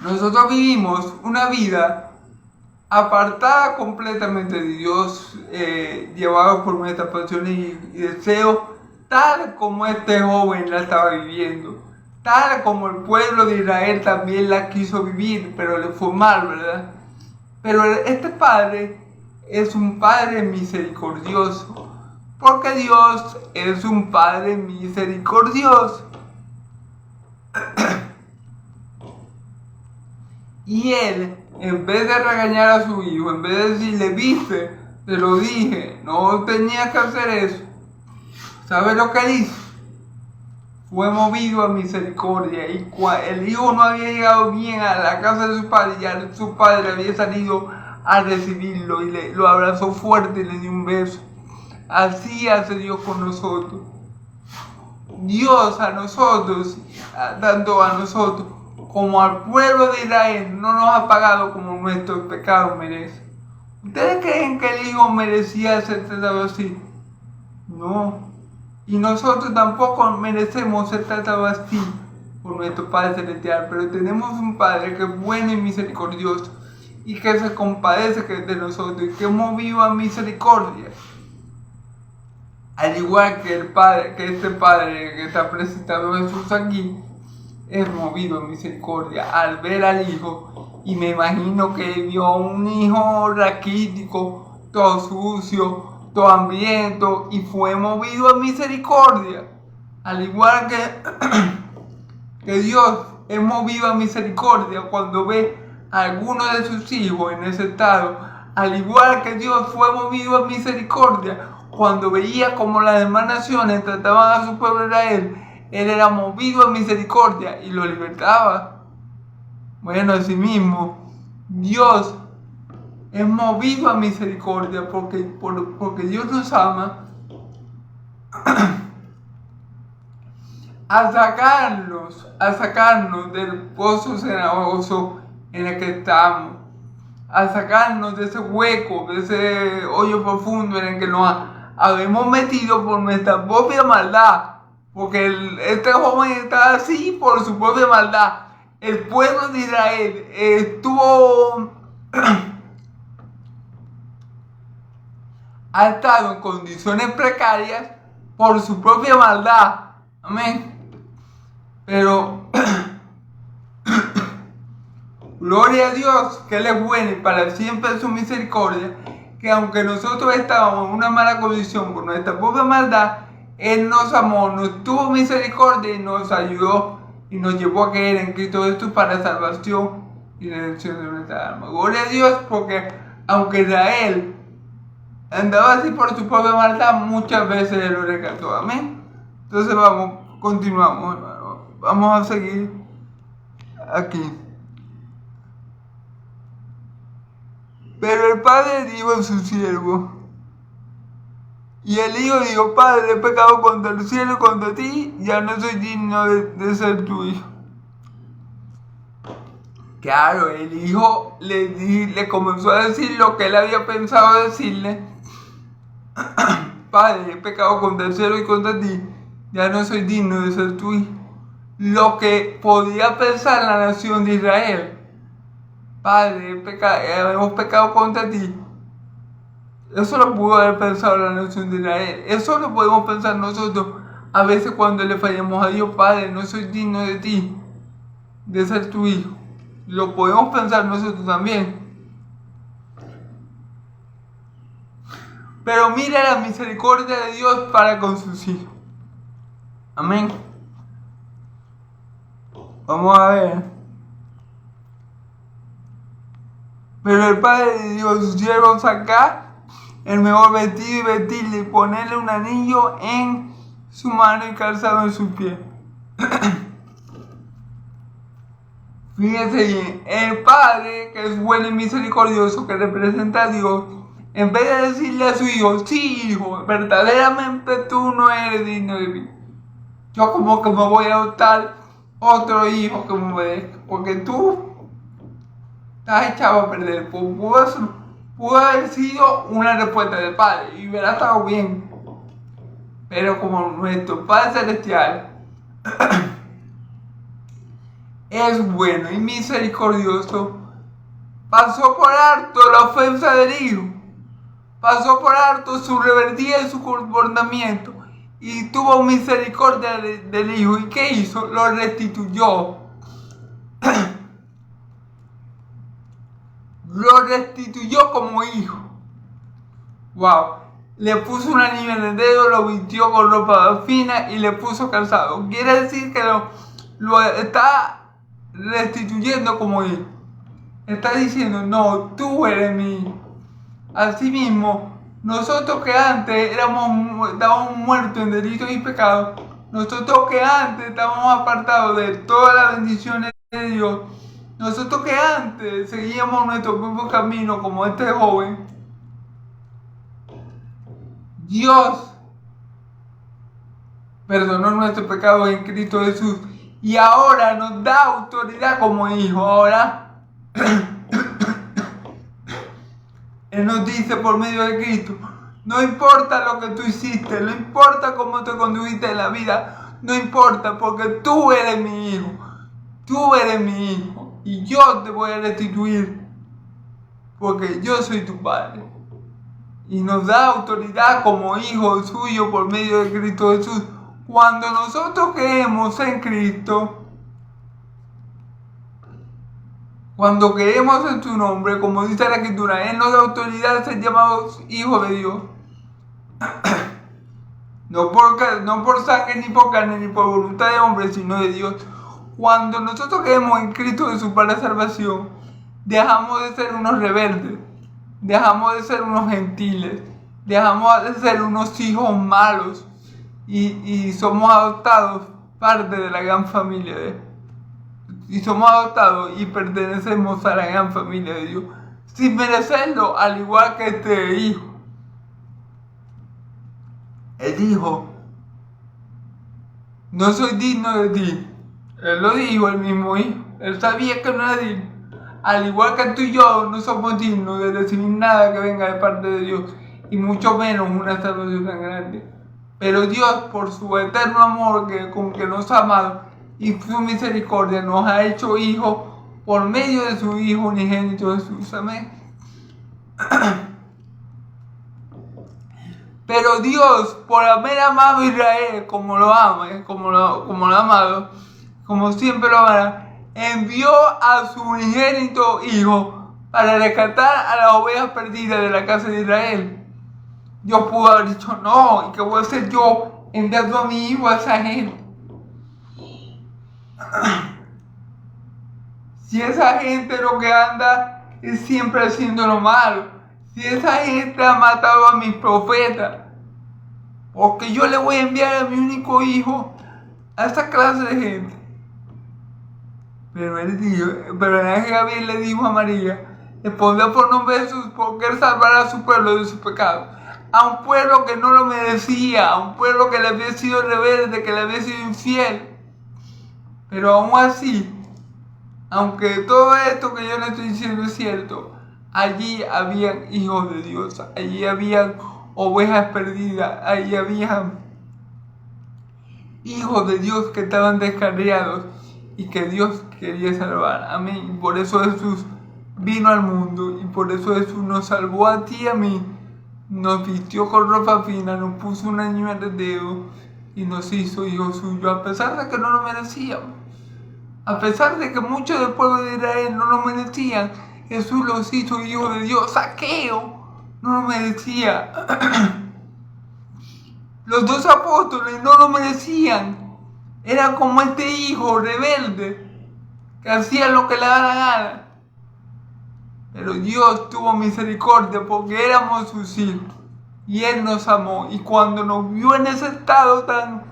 Nosotros vivimos una vida apartada completamente de Dios, llevados por nuestras pasiones y deseos, tal como este joven la estaba viviendo, tal como el pueblo de Israel también la quiso vivir, pero le fue mal, ¿verdad? Pero este Padre es un Padre misericordioso, porque Dios es un Padre misericordioso. Y Él, en vez de regañar a su hijo, en vez de decirle, viste, te lo dije, no tenías que hacer eso, ¿sabe lo que hizo? Fue movido a misericordia, y el hijo no había llegado bien a la casa de su padre, y ya su padre había salido a recibirlo y lo abrazó fuerte y le dio un beso. Así hace Dios con nosotros. Dios a nosotros, tanto a nosotros como al pueblo de Israel, no nos ha pagado como nuestros pecados merecen. ¿Ustedes creen que el hijo merecía ser tratado así? No. Y nosotros tampoco merecemos ser tratados así por nuestro Padre Celestial, pero tenemos un Padre que es bueno y misericordioso y que se compadece de nosotros y que es movido a misericordia. Al igual que este Padre que está presentado Jesús aquí, es movido a misericordia al ver al hijo, y me imagino que vio un hijo raquítico, todo sucio, todo hambriento, y fue movido a misericordia. Al igual que Dios es movido a misericordia cuando ve a alguno de sus hijos en ese estado, al igual que Dios fue movido a misericordia cuando veía como las demás naciones trataban a su pueblo Israel, Él era movido a misericordia y lo libertaba. Bueno, así mismo, Dios es movido a misericordia porque Dios nos ama a sacarnos del pozo cenagoso en el que estamos, a sacarnos de ese hueco, de ese hoyo profundo en el que nos habemos metido por nuestra propia maldad. Porque este joven está así por su propia maldad. El pueblo de Israel ha estado en condiciones precarias por su propia maldad. Amén. Pero gloria a Dios, que Él es bueno y para siempre su misericordia, que aunque nosotros estábamos en una mala condición por nuestra propia maldad, Él nos amó, nos tuvo misericordia y nos ayudó y nos llevó a creer en Cristo Jesús para salvación y redención de nuestra alma. Gloria a Dios, porque aunque Israel andaba así por su propia maldad, muchas veces Él lo rescató. Amén. Entonces continuamos, hermano. Vamos a seguir aquí. Pero el padre dijo a su siervo, y el hijo dijo: Padre, he pecado contra el cielo y contra ti, ya no soy digno de ser tu hijo. Claro, el hijo le comenzó a decir lo que él había pensado decirle: Padre, he pecado contra el cielo y contra ti, ya no soy digno de ser tu hijo. Lo que podía pensar la nación de Israel: Padre, hemos pecado contra ti. Eso lo pudo haber pensado la nación de Israel. Eso lo podemos pensar nosotros a veces cuando le fallamos a Dios: Padre, no soy digno de ti, de ser tu hijo. Lo podemos pensar nosotros también. Pero mira la misericordia de Dios para con sus hijos. Amén. Vamos a ver. Pero el padre dijo a sus siervos: Sacad el mejor vestido y vestirle, y ponerle un anillo en su mano y calzado en sus pies. Fíjense bien, el Padre, que es bueno y misericordioso, que representa a Dios, en vez de decirle a su hijo: sí, hijo, verdaderamente tú no eres digno de mí, yo como que me voy a adoptar otro hijo que me obedezca, porque tú estás echado a perder. Pudo haber sido una respuesta del Padre y hubiera estado bien. Pero como nuestro Padre Celestial es bueno y misericordioso, pasó por alto la ofensa del hijo, pasó por alto su rebeldía y su comportamiento, y tuvo misericordia del hijo. ¿Y qué hizo? Lo restituyó. Lo restituyó como hijo. Wow. Le puso un anillo en el dedo, lo vistió con ropa fina y le puso calzado. Quiere decir que lo está restituyendo como hijo. Está diciendo: no, tú eres mi hijo. Asimismo, nosotros que antes estábamos muertos en delitos y pecados, nosotros que antes estábamos apartados de todas las bendiciones de Dios, nosotros que antes seguíamos nuestro propio camino como este joven, Dios perdonó nuestros pecados en Cristo Jesús y ahora nos da autoridad como hijo. Ahora Él nos dice por medio de Cristo: no importa lo que tú hiciste, no importa cómo te condujiste en la vida, no importa, porque tú eres mi hijo, tú eres mi hijo. Y yo te voy a restituir, porque yo soy tu Padre. Y nos da autoridad como hijos suyos por medio de Cristo Jesús. Cuando nosotros creemos en Cristo, cuando creemos en su nombre, como dice la Escritura, Él nos da autoridad de ser llamados hijos de Dios. No por sangre, ni por carne, ni por voluntad de hombre, sino de Dios. Cuando nosotros creemos en Cristo Jesús para la salvación, dejamos de ser unos rebeldes, dejamos de ser unos gentiles, dejamos de ser unos hijos malos y somos adoptados, parte de la gran familia de Dios. Y somos adoptados y pertenecemos a la gran familia de Dios, sin merecerlo, al igual que este hijo. Él dijo: no soy digno de ti. Él lo dijo, el mismo hijo. Él sabía que no era digno. Al igual que tú y yo no somos dignos de recibir nada que venga de parte de Dios. y mucho menos una salvación tan grande. Pero Dios, por su eterno amor con que nos ha amado y su misericordia, nos ha hecho hijos por medio de su Hijo unigénito Jesús. Amén. Pero Dios, por haber amado a Israel como lo ama, como lo ha amado, como siempre lo amará, envió a su unigénito Hijo para rescatar a las ovejas perdidas de la casa de Israel. Dios pudo haber dicho, no, ¿y qué voy a hacer yo enviando a mi hijo a esa gente? Si esa gente lo que anda es siempre haciendo lo malo, si esa gente ha matado a mis profetas, porque yo le voy a enviar a mi único hijo a esa clase de gente. Pero el ángel Gabriel le dijo a María, le pondrá por nombre Jesús, porque él salvará a su pueblo de sus pecados. A un pueblo que no lo merecía, a un pueblo que le había sido rebelde, que le había sido infiel. Pero aún así, aunque todo esto que yo le estoy diciendo es cierto, allí habían hijos de Dios, allí habían ovejas perdidas, allí habían hijos de Dios que estaban descarriados y que Dios quería salvar. Amén. Y por eso Jesús vino al mundo y por eso Jesús nos salvó a ti y a mí. Nos vistió con ropa fina, nos puso un anillo en el dedo y nos hizo hijos suyos, a pesar de que no lo merecíamos. A pesar de que muchos del pueblo de Israel no lo merecían, Jesús los hizo hijos de Dios. Zaqueo no lo merecía. Los dos apóstoles no lo merecían. Era como este hijo rebelde que hacía lo que le daba la gana. Pero Dios tuvo misericordia porque éramos sus hijos. Y Él nos amó. Y cuando nos vio en ese estado tan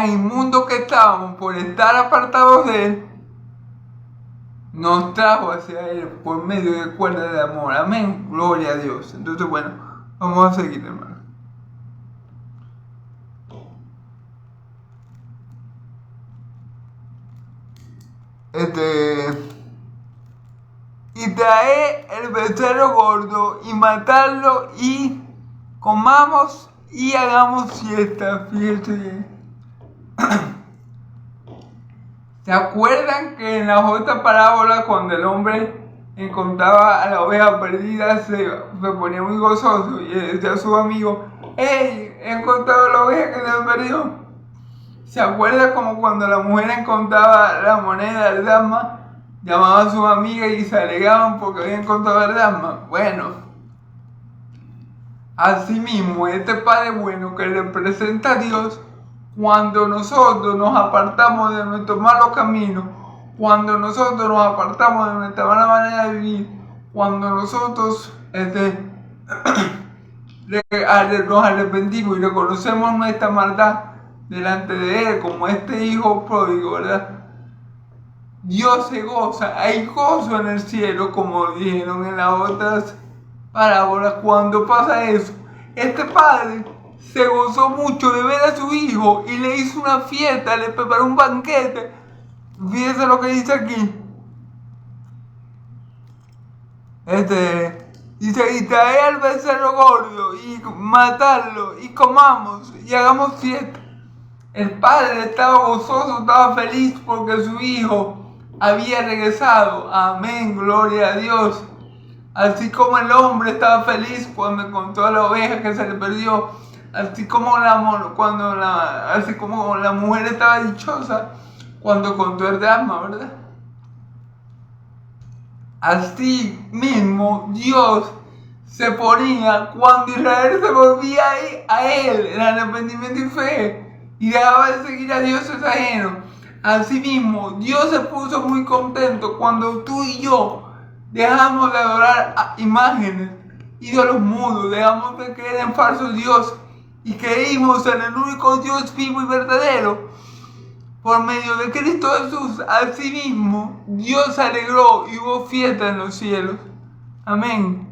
inmundo que estábamos por estar apartados de Él, nos trajo hacia Él por medio de cuerdas de amor. Amén. Gloria a Dios. Entonces, bueno, vamos a seguir, hermano. Y trae el becerro gordo y matarlo y comamos y hagamos fiesta. Fíjate bien. ¿Se acuerdan que en la otra parábola, cuando el hombre encontraba a la oveja perdida, se ponía muy gozoso y decía a su amigo, hey, he encontrado la oveja que se me perdió? ¿Se acuerda como cuando la mujer encontraba la moneda del dama, llamaba a sus amigas y se alegaban porque había encontrado el dama? Bueno, asimismo, este Padre bueno que representa a Dios, cuando nosotros nos apartamos de nuestros malos caminos, cuando nosotros nos apartamos de nuestra mala manera de vivir, cuando nosotros nos arrepentimos y reconocemos nuestra maldad delante de Él, como este hijo pródigo, ¿verdad? Dios se goza, hay gozo en el cielo, como dijeron en las otras parábolas. Cuando pasa eso, este padre se gozó mucho de ver a su hijo y le hizo una fiesta, le preparó un banquete. Fíjense lo que dice aquí. Dice, y trae al becerro gordo y matarlo y comamos y hagamos fiesta. El padre estaba gozoso, estaba feliz porque su hijo había regresado. Amén, gloria a Dios. Así como el hombre estaba feliz cuando encontró a la oveja que se le perdió, así como la mujer estaba dichosa cuando encontró el drama, ¿verdad? Así mismo Dios se ponía cuando Israel se volvía a Él en arrepentimiento y fe y dejaba de seguir a dioses ajenos. Asimismo, Dios se puso muy contento cuando tú y yo dejamos de adorar a imágenes, ídolos mudos, dejamos de creer en falsos dioses y creímos en el único Dios vivo y verdadero. Por medio de Cristo Jesús, asimismo, Dios se alegró y hubo fiesta en los cielos. Amén.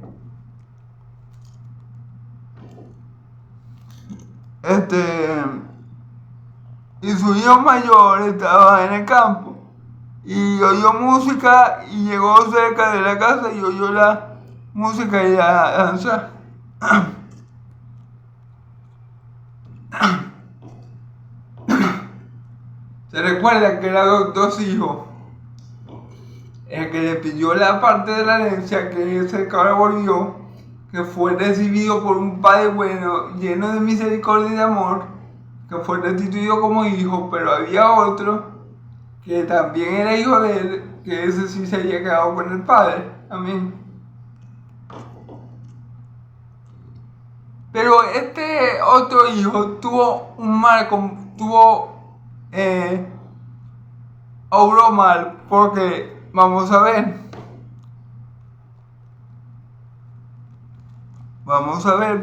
Y su hijo mayor estaba en el campo. y oyó música y llegó cerca de la casa y oyó la música y la danza. Se recuerda que eran dos hijos. El que le pidió la parte de la herencia que se volvió, que fue recibido por un padre bueno, lleno de misericordia y de amor, que fue restituido como hijo, pero había otro que también era hijo de él, que ese sí se había quedado con el padre. Amén. Pero este otro hijo tuvo un mal, obró mal, porque vamos a ver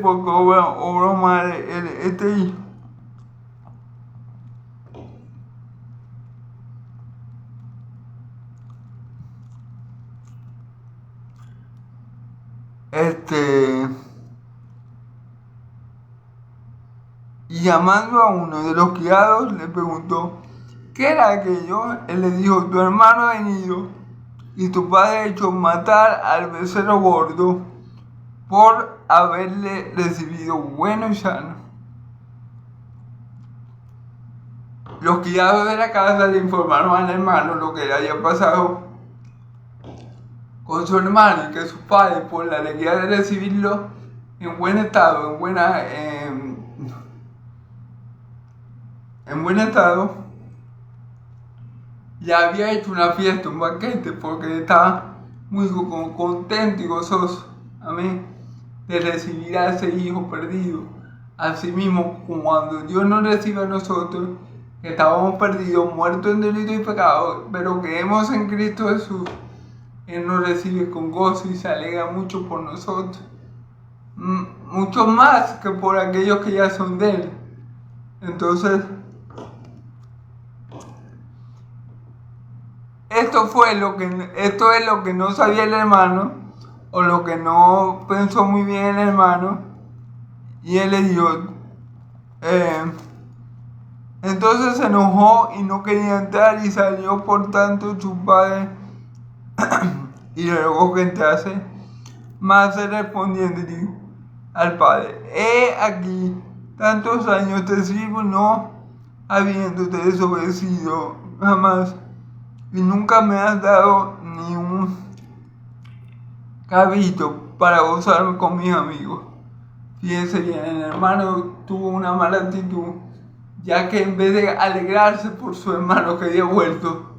por qué obró mal este hijo. Y llamando a uno de los criados le preguntó, ¿qué era aquello? Él le dijo, tu hermano ha venido y tu padre ha hecho matar al becerro gordo por haberle recibido bueno y sano. Los criados de la casa le informaron al hermano lo que le había pasado con su hermano y que su padre, por la alegría de recibirlo en buen estado, en buen estado, le había hecho una fiesta, un banquete, porque estaba muy contento y gozoso, amén, de recibir a ese hijo perdido. Asimismo, cuando Dios nos recibe a nosotros, que estábamos perdidos, muertos en delito y pecado, pero creemos en Cristo Jesús, Él nos recibe con gozo y se alegra mucho por nosotros, mucho más que por aquellos que ya son de Él. Entonces, esto es lo que no sabía el hermano, o lo que no pensó muy bien el hermano, y él le dijo, entonces se enojó y no quería entrar y salió por tanto su padre y le rogó que entrase, mas él respondiendo dijo al padre, he aquí tantos años te sirvo no habiéndote desobedecido jamás, y nunca me has dado ni un cabrito para gozarme con mis amigos. Fíjense bien, el hermano tuvo una mala actitud, ya que en vez de alegrarse por su hermano que había vuelto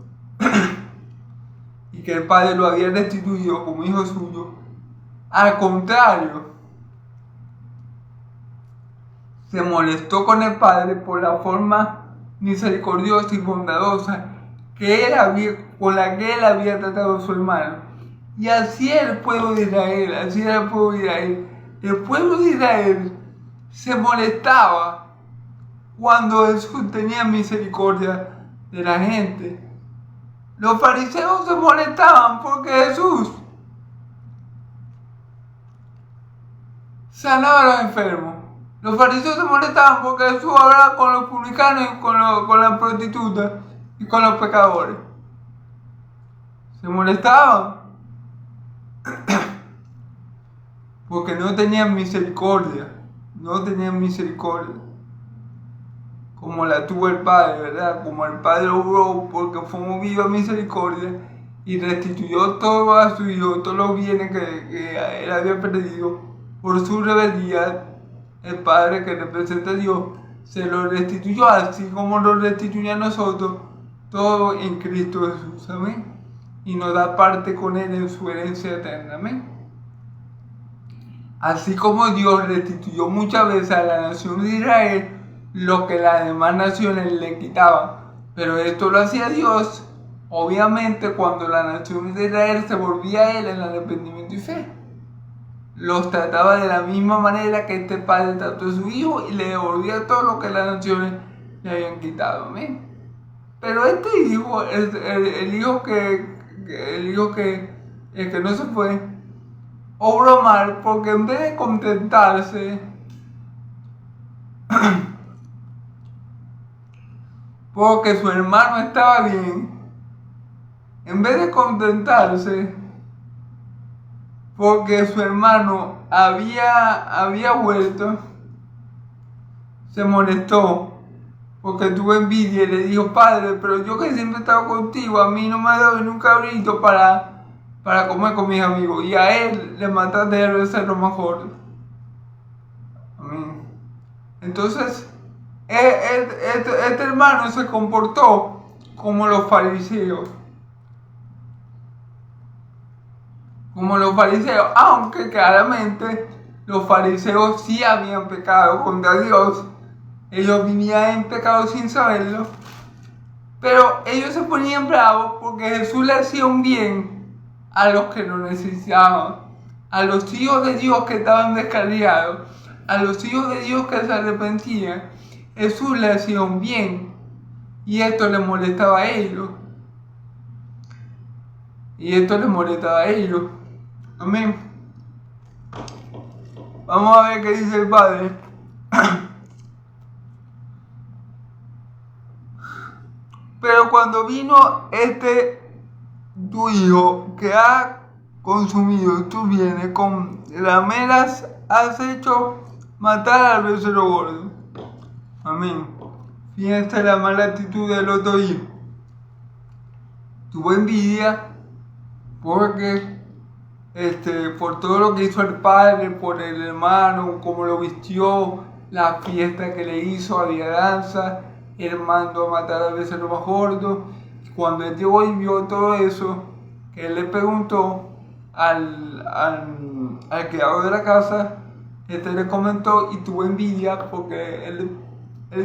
y que el padre lo había restituido como hijo suyo, al contrario, se molestó con el padre por la forma misericordiosa y bondadosa con la que él había tratado a su hermano. Y así el pueblo de Israel, el pueblo de Israel se molestaba cuando Jesús tenía misericordia de la gente. Los fariseos se molestaban porque Jesús sanaba a los enfermos. Los fariseos se molestaban porque Jesús hablaba con los publicanos y con las prostitutas y con los pecadores. Se molestaban porque no tenían misericordia, como la tuvo el Padre, ¿verdad? Como el Padre obró porque fue movido a misericordia y restituyó todo a su hijo, todos los bienes que él había perdido por su rebeldía. El Padre, que representa a Dios, se lo restituyó así como lo restituye a nosotros, todo en Cristo Jesús, amén, y nos da parte con Él en su herencia eterna, amén. Así como Dios restituyó muchas veces a la nación de Israel lo que las demás naciones le quitaban, pero esto lo hacía Dios, obviamente, cuando la nación de Israel se volvía a Él en arrepentimiento y fe. Los trataba de la misma manera que este padre trató a su hijo y le devolvía todo lo que las naciones le habían quitado, amén. Pero este hijo, el que no se fue, obró mal porque en vez de contentarse porque su hermano estaba bien, en vez de contentarse porque su hermano había vuelto, se molestó porque tuvo envidia y le dijo: padre, pero yo que siempre he estado contigo, a mí no me ha dado ni un cabrito para comer con mis amigos, y a él le mataste el becerro más gordo. Amén. Entonces, este hermano se comportó como los fariseos. Aunque claramente los fariseos sí habían pecado contra Dios. Ellos vivían en pecado sin saberlo. Pero ellos se ponían bravos porque Jesús le hacía un bien a los que lo necesitaban. A los hijos de Dios que estaban descarriados. A los hijos de Dios que se arrepentían. Jesús le hacía un bien. Y esto les molestaba a ellos. Amén. Vamos a ver qué dice el Padre. Pero cuando vino tu hijo que ha consumido tus bienes con rameras, has hecho matar al becerro gordo. Amén. Fíjense la mala actitud del otro hijo. Tuvo envidia porque por todo lo que hizo el padre, por el hermano, cómo lo vistió, la fiesta que le hizo, había danza, él mandó a matar al becerro más gordo. Cuando él llegó y vio todo eso, que él le preguntó al criado de la casa, le comentó y tuvo envidia porque él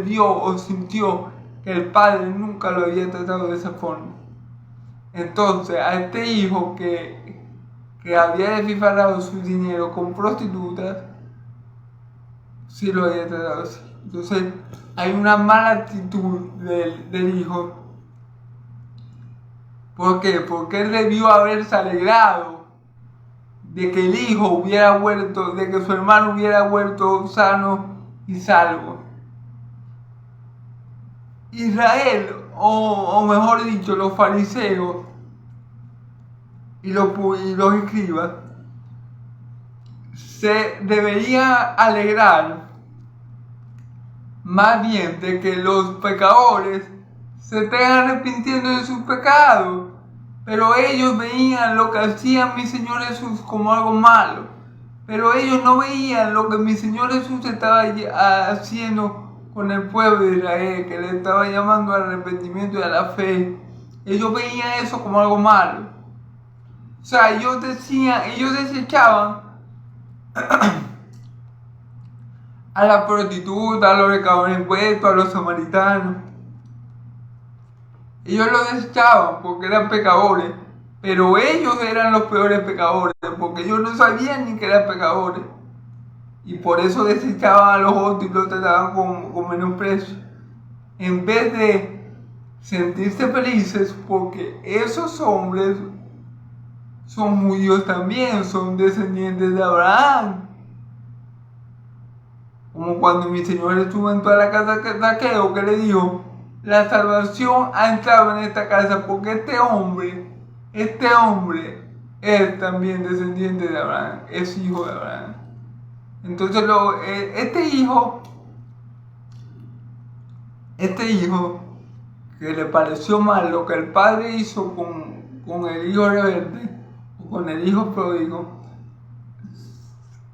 vio o sintió que el padre nunca lo había tratado de esa forma. Entonces a este hijo que había despilfarrado su dinero con prostitutas, sí lo había tratado así. Entonces hay una mala actitud del hijo. ¿Por qué? Porque él debió haberse alegrado de que el hijo hubiera vuelto, de que su hermano hubiera vuelto sano y salvo. Israel, o mejor dicho, los fariseos y los escribas, se deberían alegrar más bien de que los pecadores se estén arrepintiendo de sus pecados, pero ellos veían lo que hacía mi Señor Jesús como algo malo, pero ellos no veían lo que mi Señor Jesús estaba haciendo con el pueblo de Israel, que le estaba llamando al arrepentimiento y a la fe. Ellos veían eso como algo malo. O sea, ellos desechaban a la prostituta, a los recaudadores de impuestos, a los samaritanos. Ellos lo desechaban porque eran pecadores, pero ellos eran los peores pecadores, porque ellos no sabían ni que eran pecadores. Y por eso desechaban a los otros y los trataban con menosprecio. En vez de sentirse felices porque esos hombres son judíos también, son descendientes de Abraham. Como cuando mi Señor estuvo en toda la casa de Zaqueo, que le dijo: la salvación ha entrado en esta casa porque este hombre es también descendiente de Abraham, es hijo de Abraham. Entonces este hijo que le pareció mal lo que el padre hizo con el hijo rebelde, o con el hijo pródigo,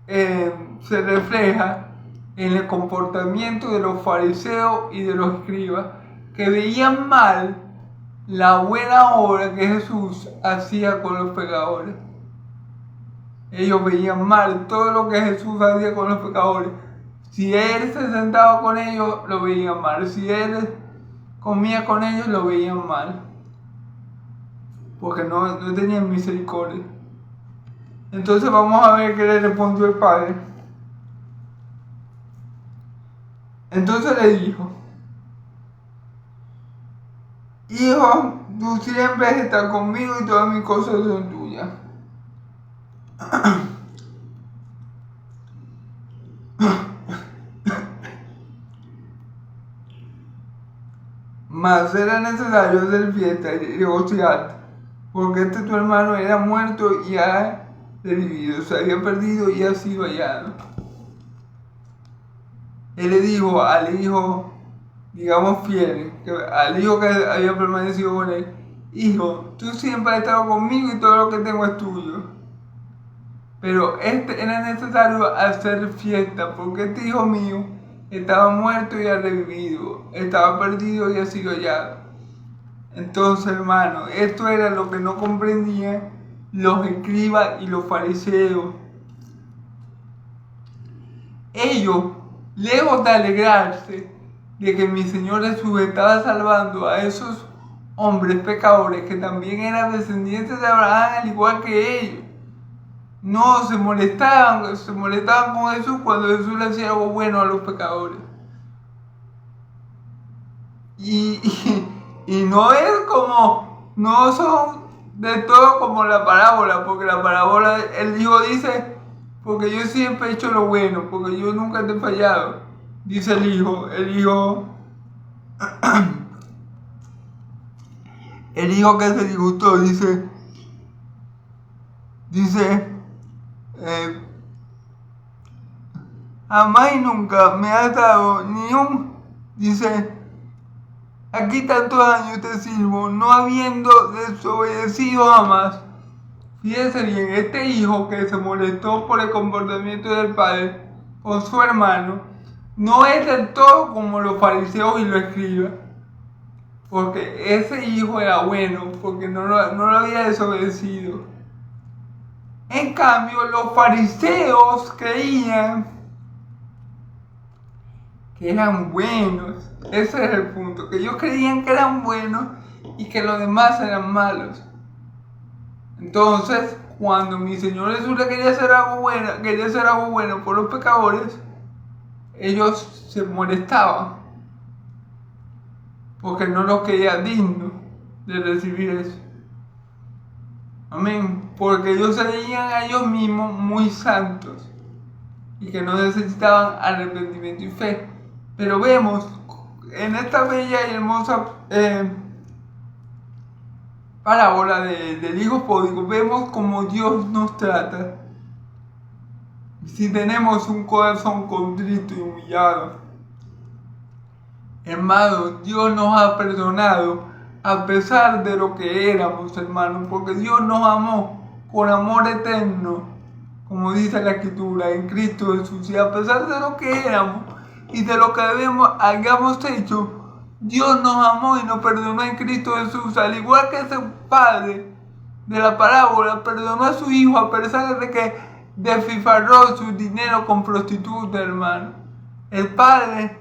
se refleja en el comportamiento de los fariseos y de los escribas, que veían mal la buena obra que Jesús hacía con los pecadores. Ellos veían mal todo lo que Jesús hacía con los pecadores. Si él se sentaba con ellos, lo veían mal. Si él comía con ellos, lo veían mal. Porque no tenían misericordia. Entonces vamos a ver qué le respondió el padre. Entonces le dijo: hijo, tú siempre estás conmigo y todas mis cosas son tuyas. Mas era necesario hacer fiesta y regocijar, porque este tu hermano era muerto y ha revivido, se había perdido y ha sido hallado. Él le dijo al hijo, digamos fiel, al hijo que había permanecido con él: hijo, tú siempre has estado conmigo y todo lo que tengo es tuyo. Pero era necesario hacer fiesta, porque este hijo mío estaba muerto y ha revivido, estaba perdido y ha sido hallado. Entonces, hermano, esto era lo que no comprendían los escribas y los fariseos. Ellos, lejos de alegrarse de que mi Señor Jesús estaba salvando a esos hombres pecadores que también eran descendientes de Abraham al igual que ellos, no se molestaban con Jesús cuando Jesús le hacía algo bueno a los pecadores. Y no es como, no son de todo como la parábola, porque la parábola, el hijo dice: porque yo siempre he hecho lo bueno, porque yo nunca te he fallado. Dice el hijo que se disgustó, dice, jamás y nunca me has dado ni un, dice, aquí tantos años te sirvo, no habiendo desobedecido jamás. Fíjense bien, este hijo que se molestó por el comportamiento del padre con su hermano, no es del todo como los fariseos y los escribas, porque ese hijo era bueno, porque no lo había desobedecido. En cambio, los fariseos creían que eran buenos. Ese es el punto, que ellos creían que eran buenos y que los demás eran malos. Entonces, cuando mi Señor Jesús le quería hacer algo bueno por los pecadores, ellos se molestaban porque no los creía dignos de recibir eso. Amén. Porque ellos se veían a ellos mismos muy santos y que no necesitaban arrepentimiento y fe. Pero vemos en esta bella y hermosa parábola del hijo pródigo, vemos cómo Dios nos trata si tenemos un corazón contrito y humillado. Hermanos, Dios nos ha perdonado a pesar de lo que éramos, hermanos, porque Dios nos amó con amor eterno, como dice la Escritura, en Cristo Jesús. Y a pesar de lo que éramos y de lo que hayamos hecho, Dios nos amó y nos perdonó en Cristo Jesús, al igual que ese padre de la parábola perdonó a su hijo a pesar de que despilfarró su dinero con prostitutas, hermano. El padre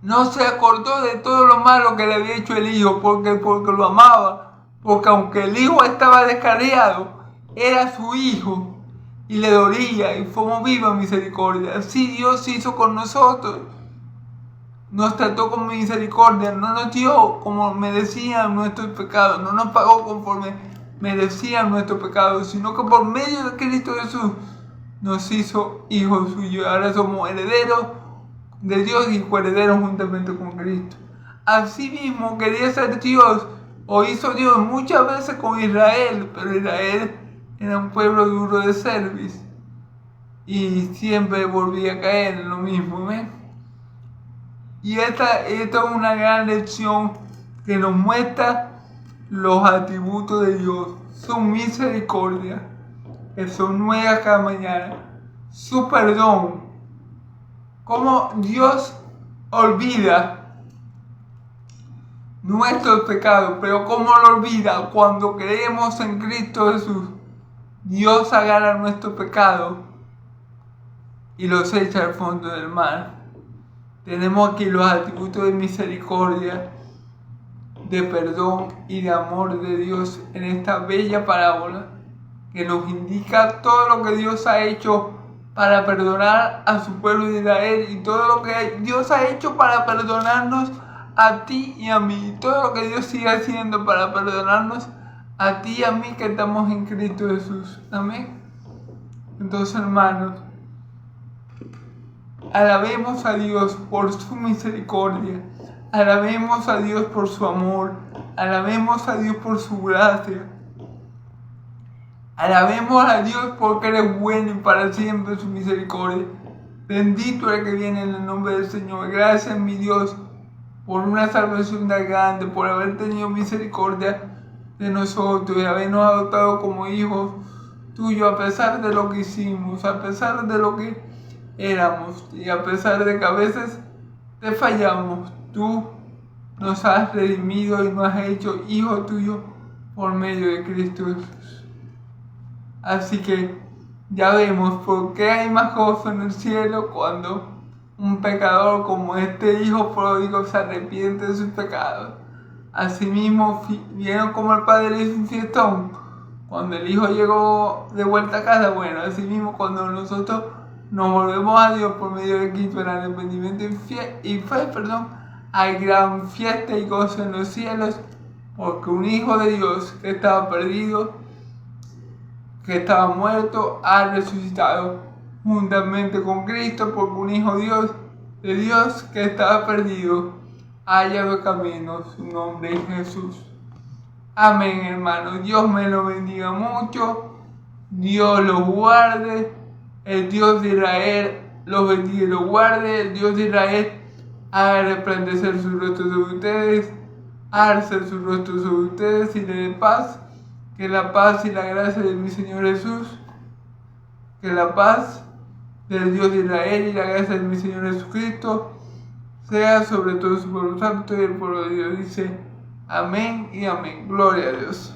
no se acordó de todo lo malo que le había hecho el hijo porque lo amaba, porque aunque el hijo estaba descarriado, era su hijo y le dolía y fue movida misericordia. Así Dios hizo con nosotros, nos trató con misericordia, no nos dio como merecían nuestros pecados, no nos pagó conforme merecían nuestros pecados, sino que por medio de Cristo Jesús nos hizo hijos suyos. Ahora somos herederos de Dios y coherederos juntamente con Cristo. Asimismo quería ser Dios, o hizo Dios muchas veces con Israel, pero Israel era un pueblo duro de cerviz y siempre volvía a caer en lo mismo, ¿ven? Y esta es una gran lección que nos muestra los atributos de Dios: su misericordia, que son nuevas cada mañana, su perdón, cómo Dios olvida nuestros pecados, pero cómo lo olvida cuando creemos en Cristo Jesús. Dios agarra nuestros pecados y los echa al fondo del mar. Tenemos aquí los atributos de misericordia, de perdón y de amor de Dios en esta bella parábola que nos indica todo lo que Dios ha hecho para perdonar a su pueblo de Israel y todo lo que Dios ha hecho para perdonarnos a ti y a mí, todo lo que Dios sigue haciendo para perdonarnos a ti y a mí que estamos en Cristo Jesús. Amén. Entonces, hermanos, alabemos a Dios por su misericordia, alabemos a Dios por su amor, Alabemos a Dios por su gracia. Alabemos a Dios porque Él es bueno y para siempre su misericordia. Bendito el que viene en el nombre del Señor. Gracias, mi Dios, por una salvación tan grande, por haber tenido misericordia de nosotros y habernos adoptado como hijos tuyos a pesar de lo que hicimos, a pesar de lo que éramos y a pesar de que a veces te fallamos. Tú nos has redimido y nos has hecho hijos tuyos por medio de Cristo Jesús. Así que ya vemos por qué hay más gozo en el cielo cuando un pecador como este hijo pródigo se arrepiente de sus pecados. Asimismo, vieron como el padre le hizo un fiestón cuando el hijo llegó de vuelta a casa. Bueno, asimismo cuando nosotros nos volvemos a Dios por medio de Cristo en arrepentimiento y fe, hay gran fiesta y gozo en los cielos, porque un hijo de Dios que estaba perdido, que estaba muerto, ha resucitado juntamente con Cristo, porque un hijo de Dios que estaba perdido ha hallado camino. Su nombre es Jesús. Amén, hermanos. Dios me lo bendiga mucho. Dios los guarde. El Dios de Israel los bendiga y los guarde. El Dios de Israel haga resplandecer su rostro sobre ustedes, alce su rostro sobre ustedes y le dé paz. Que la paz y la gracia de mi Señor Jesús, que la paz del Dios de Israel y la gracia de mi Señor Jesucristo sea sobre todo su pueblo santo, y el pueblo de Dios dice amén y amén. Gloria a Dios.